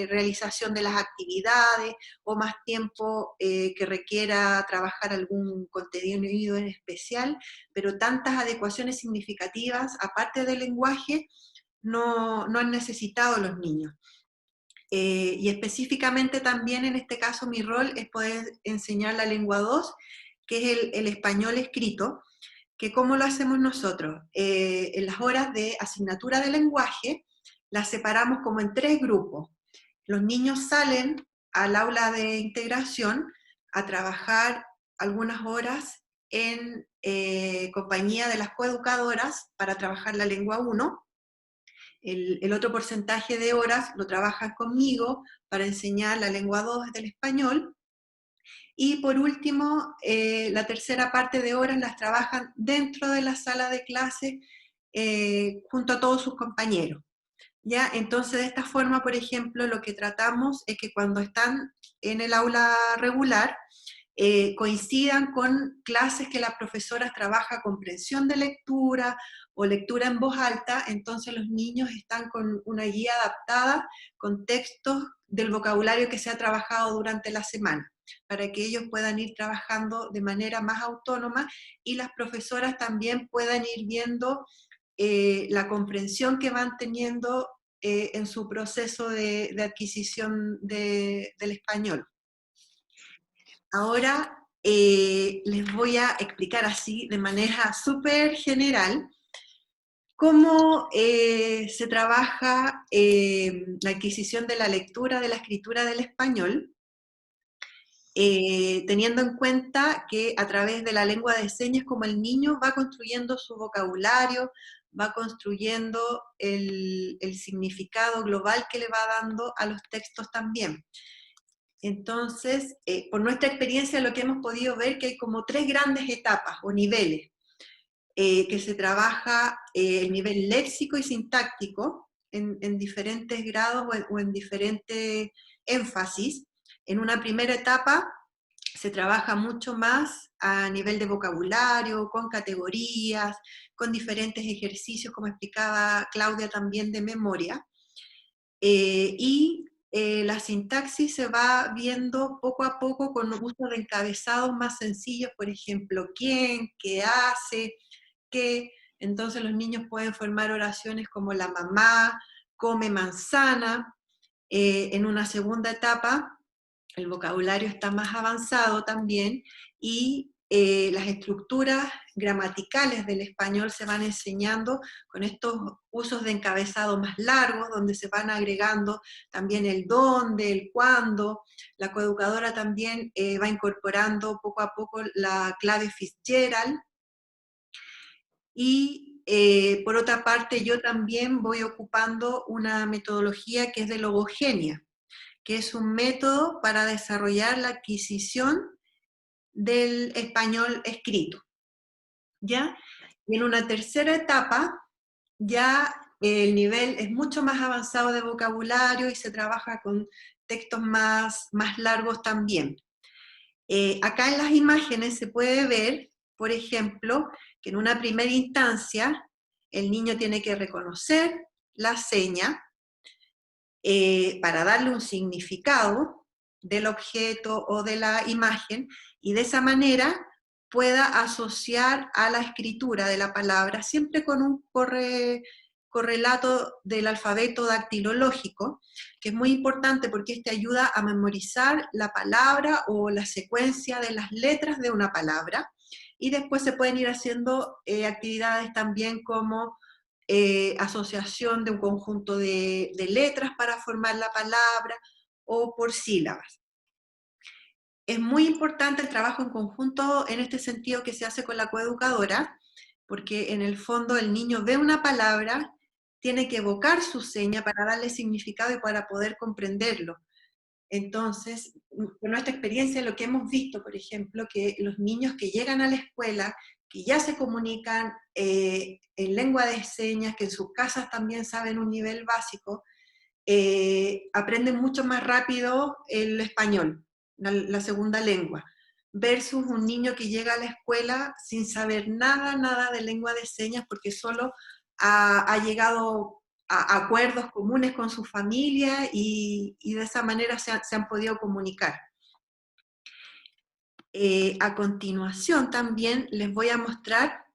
realización de las actividades, o más tiempo que requiera trabajar algún contenido en especial, pero tantas adecuaciones significativas, aparte del lenguaje, no han necesitado los niños. Y específicamente también en este caso mi rol es poder enseñar la lengua 2, que es el español escrito, que ¿cómo lo hacemos nosotros? En las horas de asignatura de lenguaje las separamos como en 3 grupos. Los niños salen al aula de integración a trabajar algunas horas en compañía de las coeducadoras para trabajar la lengua 1, el otro porcentaje de horas lo trabajan conmigo para enseñar la lengua 2 del español, y por último, la tercera parte de horas las trabajan dentro de la sala de clase junto a todos sus compañeros. ¿Ya? Entonces, de esta forma, por ejemplo, lo que tratamos es que cuando están en el aula regular, coincidan con clases que las profesoras trabajan comprensión de lectura o lectura en voz alta, entonces los niños están con una guía adaptada con textos del vocabulario que se ha trabajado durante la semana, para que ellos puedan ir trabajando de manera más autónoma y las profesoras también puedan ir viendo la comprensión que van teniendo en su proceso de adquisición del español. Ahora les voy a explicar así, de manera súper general, cómo se trabaja la adquisición de la lectura, de la escritura del español, teniendo en cuenta que a través de la lengua de señas, como el niño va construyendo su vocabulario, va construyendo el significado global que le va dando a los textos también. Entonces, por nuestra experiencia lo que hemos podido ver que hay como 3 grandes etapas o niveles, que se trabaja el nivel léxico y sintáctico en diferentes grados o en diferentes énfasis. En una primera etapa se trabaja mucho más a nivel de vocabulario, con categorías, con diferentes ejercicios, como explicaba Claudia también, de memoria. La sintaxis se va viendo poco a poco con uso de encabezados más sencillos, por ejemplo, quién, qué hace, qué. Entonces los niños pueden formar oraciones como la mamá come manzana. En una segunda etapa, el vocabulario está más avanzado también, y las estructuras gramaticales del español se van enseñando con estos usos de encabezado más largos, donde se van agregando también el dónde, el cuándo. La coeducadora también va incorporando poco a poco la clave Fitzgerald. Y por otra parte, yo también voy ocupando una metodología que es de logogenia, que es un método para desarrollar la adquisición del español escrito, ¿ya? Y en una tercera etapa, ya el nivel es mucho más avanzado de vocabulario y se trabaja con textos más largos también. Acá en las imágenes se puede ver, por ejemplo, que en una primera instancia el niño tiene que reconocer la seña para darle un significado del objeto o de la imagen, y de esa manera pueda asociar a la escritura de la palabra, siempre con un correlato del alfabeto dactilológico, que es muy importante porque este ayuda a memorizar la palabra o la secuencia de las letras de una palabra, y después se pueden ir haciendo actividades también como asociación de un conjunto de letras para formar la palabra, o por sílabas. Es muy importante el trabajo en conjunto en este sentido que se hace con la coeducadora, porque en el fondo el niño ve una palabra, tiene que evocar su seña para darle significado y para poder comprenderlo. Entonces, con nuestra experiencia, lo que hemos visto, por ejemplo, que los niños que llegan a la escuela, que ya se comunican en lengua de señas, que en sus casas también saben un nivel básico, aprenden mucho más rápido el español, la segunda lengua, versus un niño que llega a la escuela sin saber nada de lengua de señas, porque solo ha llegado a acuerdos comunes con su familia y de esa manera se han podido comunicar. A continuación también les voy a mostrar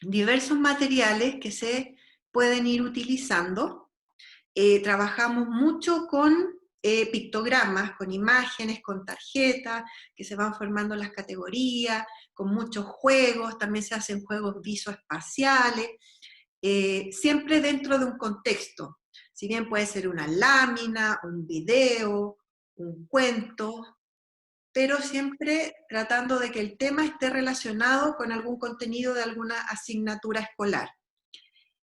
diversos materiales que se pueden ir utilizando. Trabajamos mucho con pictogramas, con imágenes, con tarjetas, que se van formando las categorías, con muchos juegos, también se hacen juegos visoespaciales, siempre dentro de un contexto. Si bien puede ser una lámina, un video, un cuento, pero siempre tratando de que el tema esté relacionado con algún contenido de alguna asignatura escolar.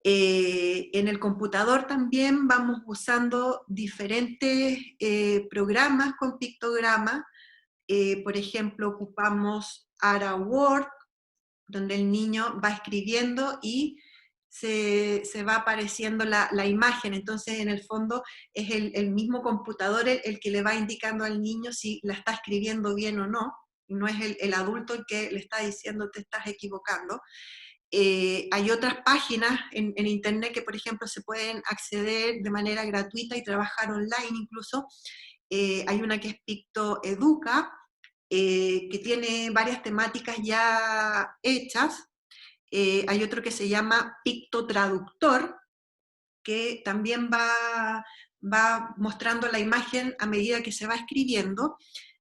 En el computador también vamos usando diferentes programas con pictogramas. Por ejemplo, ocupamos Ara Word, donde el niño va escribiendo y se va apareciendo la imagen. Entonces, en el fondo, es el mismo computador el que le va indicando al niño si la está escribiendo bien o no, y no es el adulto el que le está diciendo te estás equivocando. Hay otras páginas en internet que, por ejemplo, se pueden acceder de manera gratuita y trabajar online incluso. Hay una que es PictoEduca, que tiene varias temáticas ya hechas. Hay otro que se llama PictoTraductor, que también va mostrando la imagen a medida que se va escribiendo.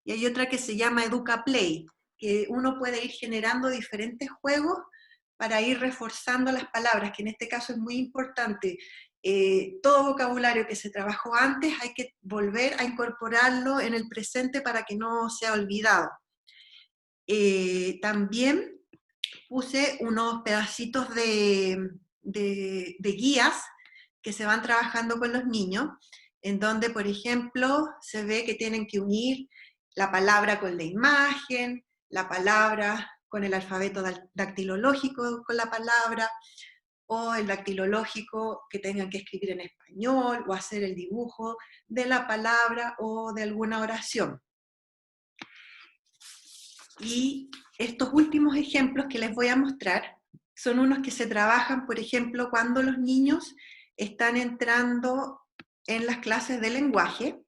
Y hay otra que se llama EducaPlay, que uno puede ir generando diferentes juegos para ir reforzando las palabras, que en este caso es muy importante. Todo vocabulario que se trabajó antes hay que volver a incorporarlo en el presente para que no sea olvidado. También puse unos pedacitos de guías que se van trabajando con los niños, en donde, por ejemplo, se ve que tienen que unir la palabra con la imagen, la palabra con el alfabeto dactilológico con la palabra, o el dactilológico que tengan que escribir en español, o hacer el dibujo de la palabra o de alguna oración. Y estos últimos ejemplos que les voy a mostrar son unos que se trabajan, por ejemplo, cuando los niños están entrando en las clases de lenguaje.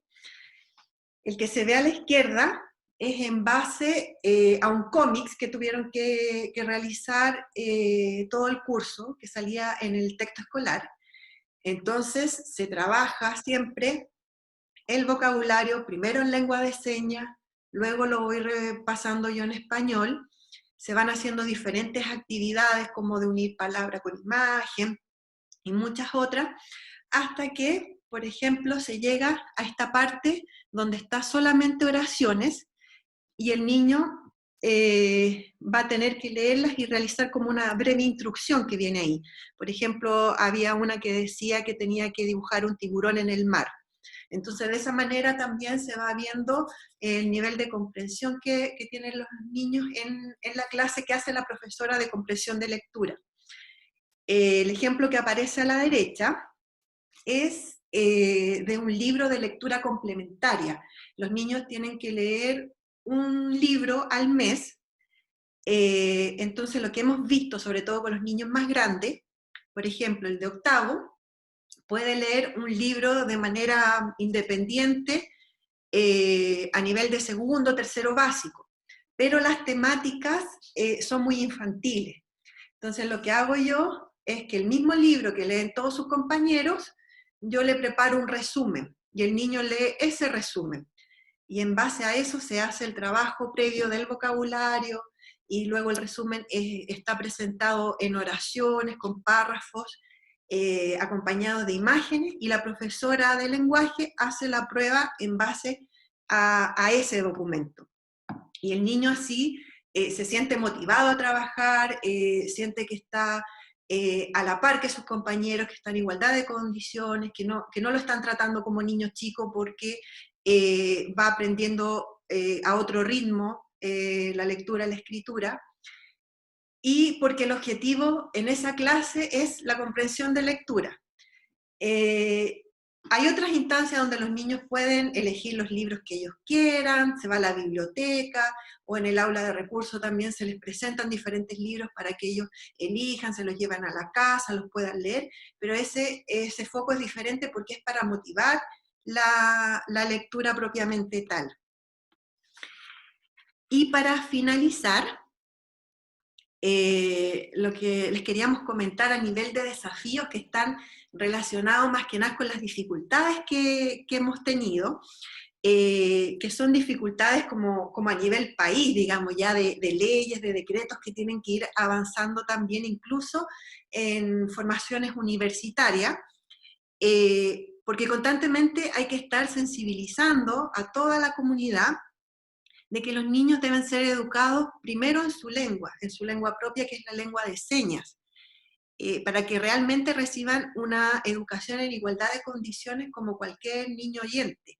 El que se ve a la izquierda es en base a un cómics que tuvieron que realizar todo el curso, que salía en el texto escolar. Entonces se trabaja siempre el vocabulario, primero en lengua de señas, luego lo voy repasando yo en español. Se van haciendo diferentes actividades como de unir palabra con imagen y muchas otras, hasta que, por ejemplo, se llega a esta parte donde está solamente oraciones y el niño va a tener que leerlas y realizar como una breve instrucción que viene ahí. Por ejemplo, había una que decía que tenía que dibujar un tiburón en el mar. Entonces, de esa manera también se va viendo el nivel de comprensión que tienen los niños en la clase que hace la profesora de comprensión de lectura. El ejemplo que aparece a la derecha es de un libro de lectura complementaria. Los niños tienen que leer un libro al mes. Entonces, lo que hemos visto, sobre todo con los niños más grandes, por ejemplo, el de octavo, puede leer un libro de manera independiente a nivel de segundo, tercero básico, pero las temáticas son muy infantiles. Entonces lo que hago yo es que el mismo libro que leen todos sus compañeros, yo le preparo un resumen, y el niño lee ese resumen, y en base a eso se hace el trabajo previo del vocabulario, y luego el resumen está presentado en oraciones, con párrafos, acompañado de imágenes, y la profesora de lenguaje hace la prueba en base a ese documento. Y el niño así se siente motivado a trabajar, siente que está a la par que sus compañeros, que están en igualdad de condiciones, que no lo están tratando como niño chico porque va aprendiendo a otro ritmo la lectura, la escritura, y porque el objetivo en esa clase es la comprensión de lectura. Hay otras instancias donde los niños pueden elegir los libros que ellos quieran, se va a la biblioteca, o en el aula de recursos también se les presentan diferentes libros para que ellos elijan, se los llevan a la casa, los puedan leer, pero ese foco es diferente porque es para motivar la lectura propiamente tal. Y para finalizar, lo que les queríamos comentar a nivel de desafíos que están relacionados más que nada con las dificultades que hemos tenido, que son dificultades como a nivel país, digamos, ya de leyes, de decretos que tienen que ir avanzando también incluso en formaciones universitarias, porque constantemente hay que estar sensibilizando a toda la comunidad de que los niños deben ser educados primero en su lengua propia, que es la lengua de señas, para que realmente reciban una educación en igualdad de condiciones como cualquier niño oyente.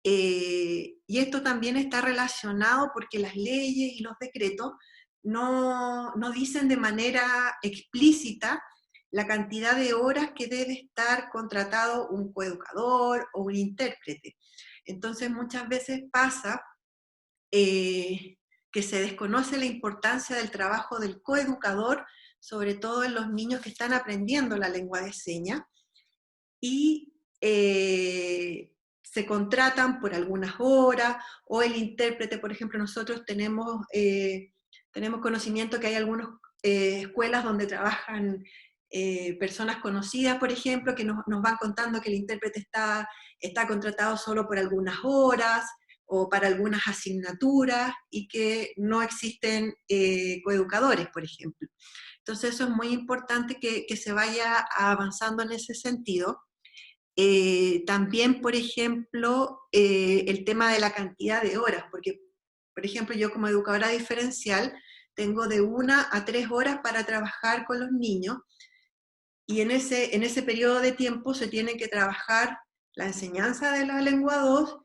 Y esto también está relacionado porque las leyes y los decretos no dicen de manera explícita la cantidad de horas que debe estar contratado un coeducador o un intérprete. Entonces muchas veces pasa que se desconoce la importancia del trabajo del coeducador, sobre todo en los niños que están aprendiendo la lengua de señas, y se contratan por algunas horas, o el intérprete, por ejemplo, nosotros tenemos conocimiento que hay algunas escuelas donde trabajan personas conocidas, por ejemplo, que nos van contando que el intérprete está contratado solo por algunas horas, o para algunas asignaturas, y que no existen coeducadores, por ejemplo. Entonces eso es muy importante que se vaya avanzando en ese sentido. También, por ejemplo, el tema de la cantidad de horas, porque, por ejemplo, yo como educadora diferencial tengo de 1 a 3 horas para trabajar con los niños, y en ese periodo de tiempo se tiene que trabajar la enseñanza de la lengua 2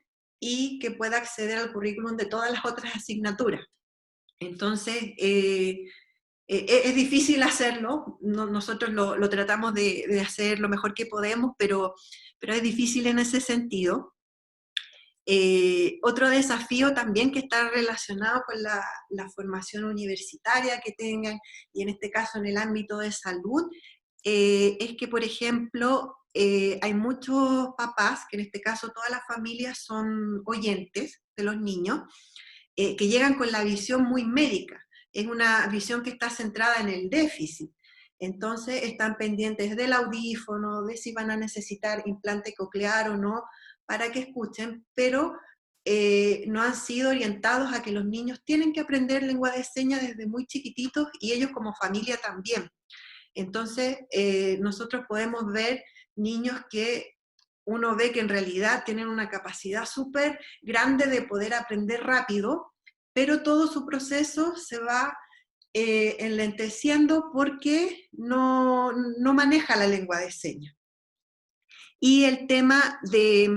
y que pueda acceder al currículum de todas las otras asignaturas. Entonces, es difícil hacerlo, nosotros lo tratamos de hacer lo mejor que podemos, pero es difícil en ese sentido. Otro desafío también que está relacionado con la formación universitaria que tengan, y en este caso en el ámbito de salud, es que, por ejemplo, hay muchos papás, que en este caso todas las familias son oyentes de los niños, que llegan con la visión muy médica. Es una visión que está centrada en el déficit. Entonces están pendientes del audífono, de si van a necesitar implante coclear o no, para que escuchen, pero no han sido orientados a que los niños tienen que aprender lengua de señas desde muy chiquititos, y ellos como familia también. Entonces, nosotros podemos ver niños que uno ve que en realidad tienen una capacidad súper grande de poder aprender rápido, pero todo su proceso se va enlenteciendo porque no maneja la lengua de señas. Y el tema de,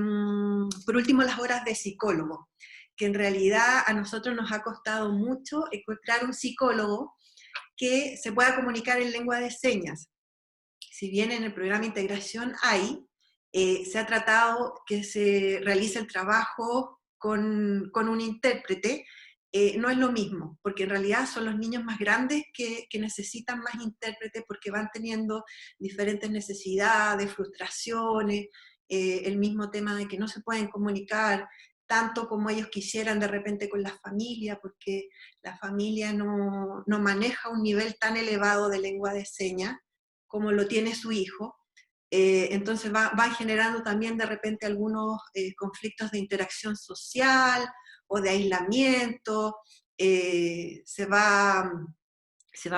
por último, las horas de psicólogo, que en realidad a nosotros nos ha costado mucho encontrar un psicólogo que se pueda comunicar en lengua de señas. Si bien en el programa de integración hay, se ha tratado que se realice el trabajo con un intérprete, no es lo mismo, porque en realidad son los niños más grandes que necesitan más intérpretes, porque van teniendo diferentes necesidades, frustraciones, el mismo tema de que no se pueden comunicar tanto como ellos quisieran de repente con la familia, porque la familia no maneja un nivel tan elevado de lengua de señas como lo tiene su hijo. Entonces va generando también de repente algunos conflictos de interacción social o de aislamiento, se va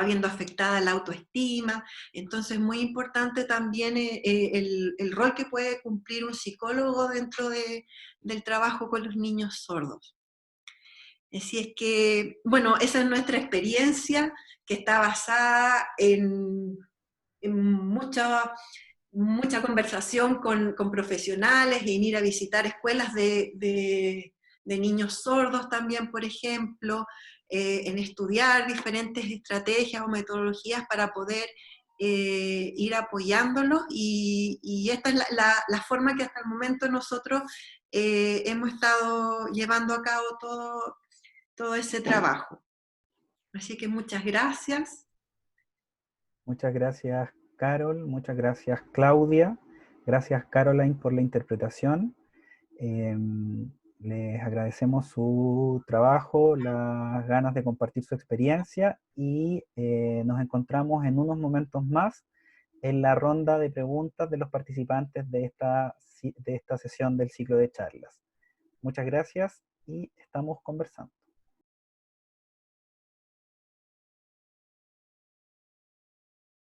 viendo afectada la autoestima. Entonces es muy importante también el rol que puede cumplir un psicólogo dentro del trabajo con los niños sordos. Así es que, bueno, esa es nuestra experiencia, que está basada en mucha conversación con profesionales, en ir a visitar escuelas de niños sordos también, por ejemplo, en estudiar diferentes estrategias o metodologías para poder ir apoyándolos, y esta es la forma que hasta el momento nosotros hemos estado llevando a cabo todo ese trabajo. Así que muchas gracias. Muchas gracias, Carol. Muchas gracias, Claudia. Gracias, Caroline, por la interpretación. Les agradecemos su trabajo, las ganas de compartir su experiencia, y nos encontramos en unos momentos más en la ronda de preguntas de los participantes de esta sesión del ciclo de charlas. Muchas gracias y estamos conversando.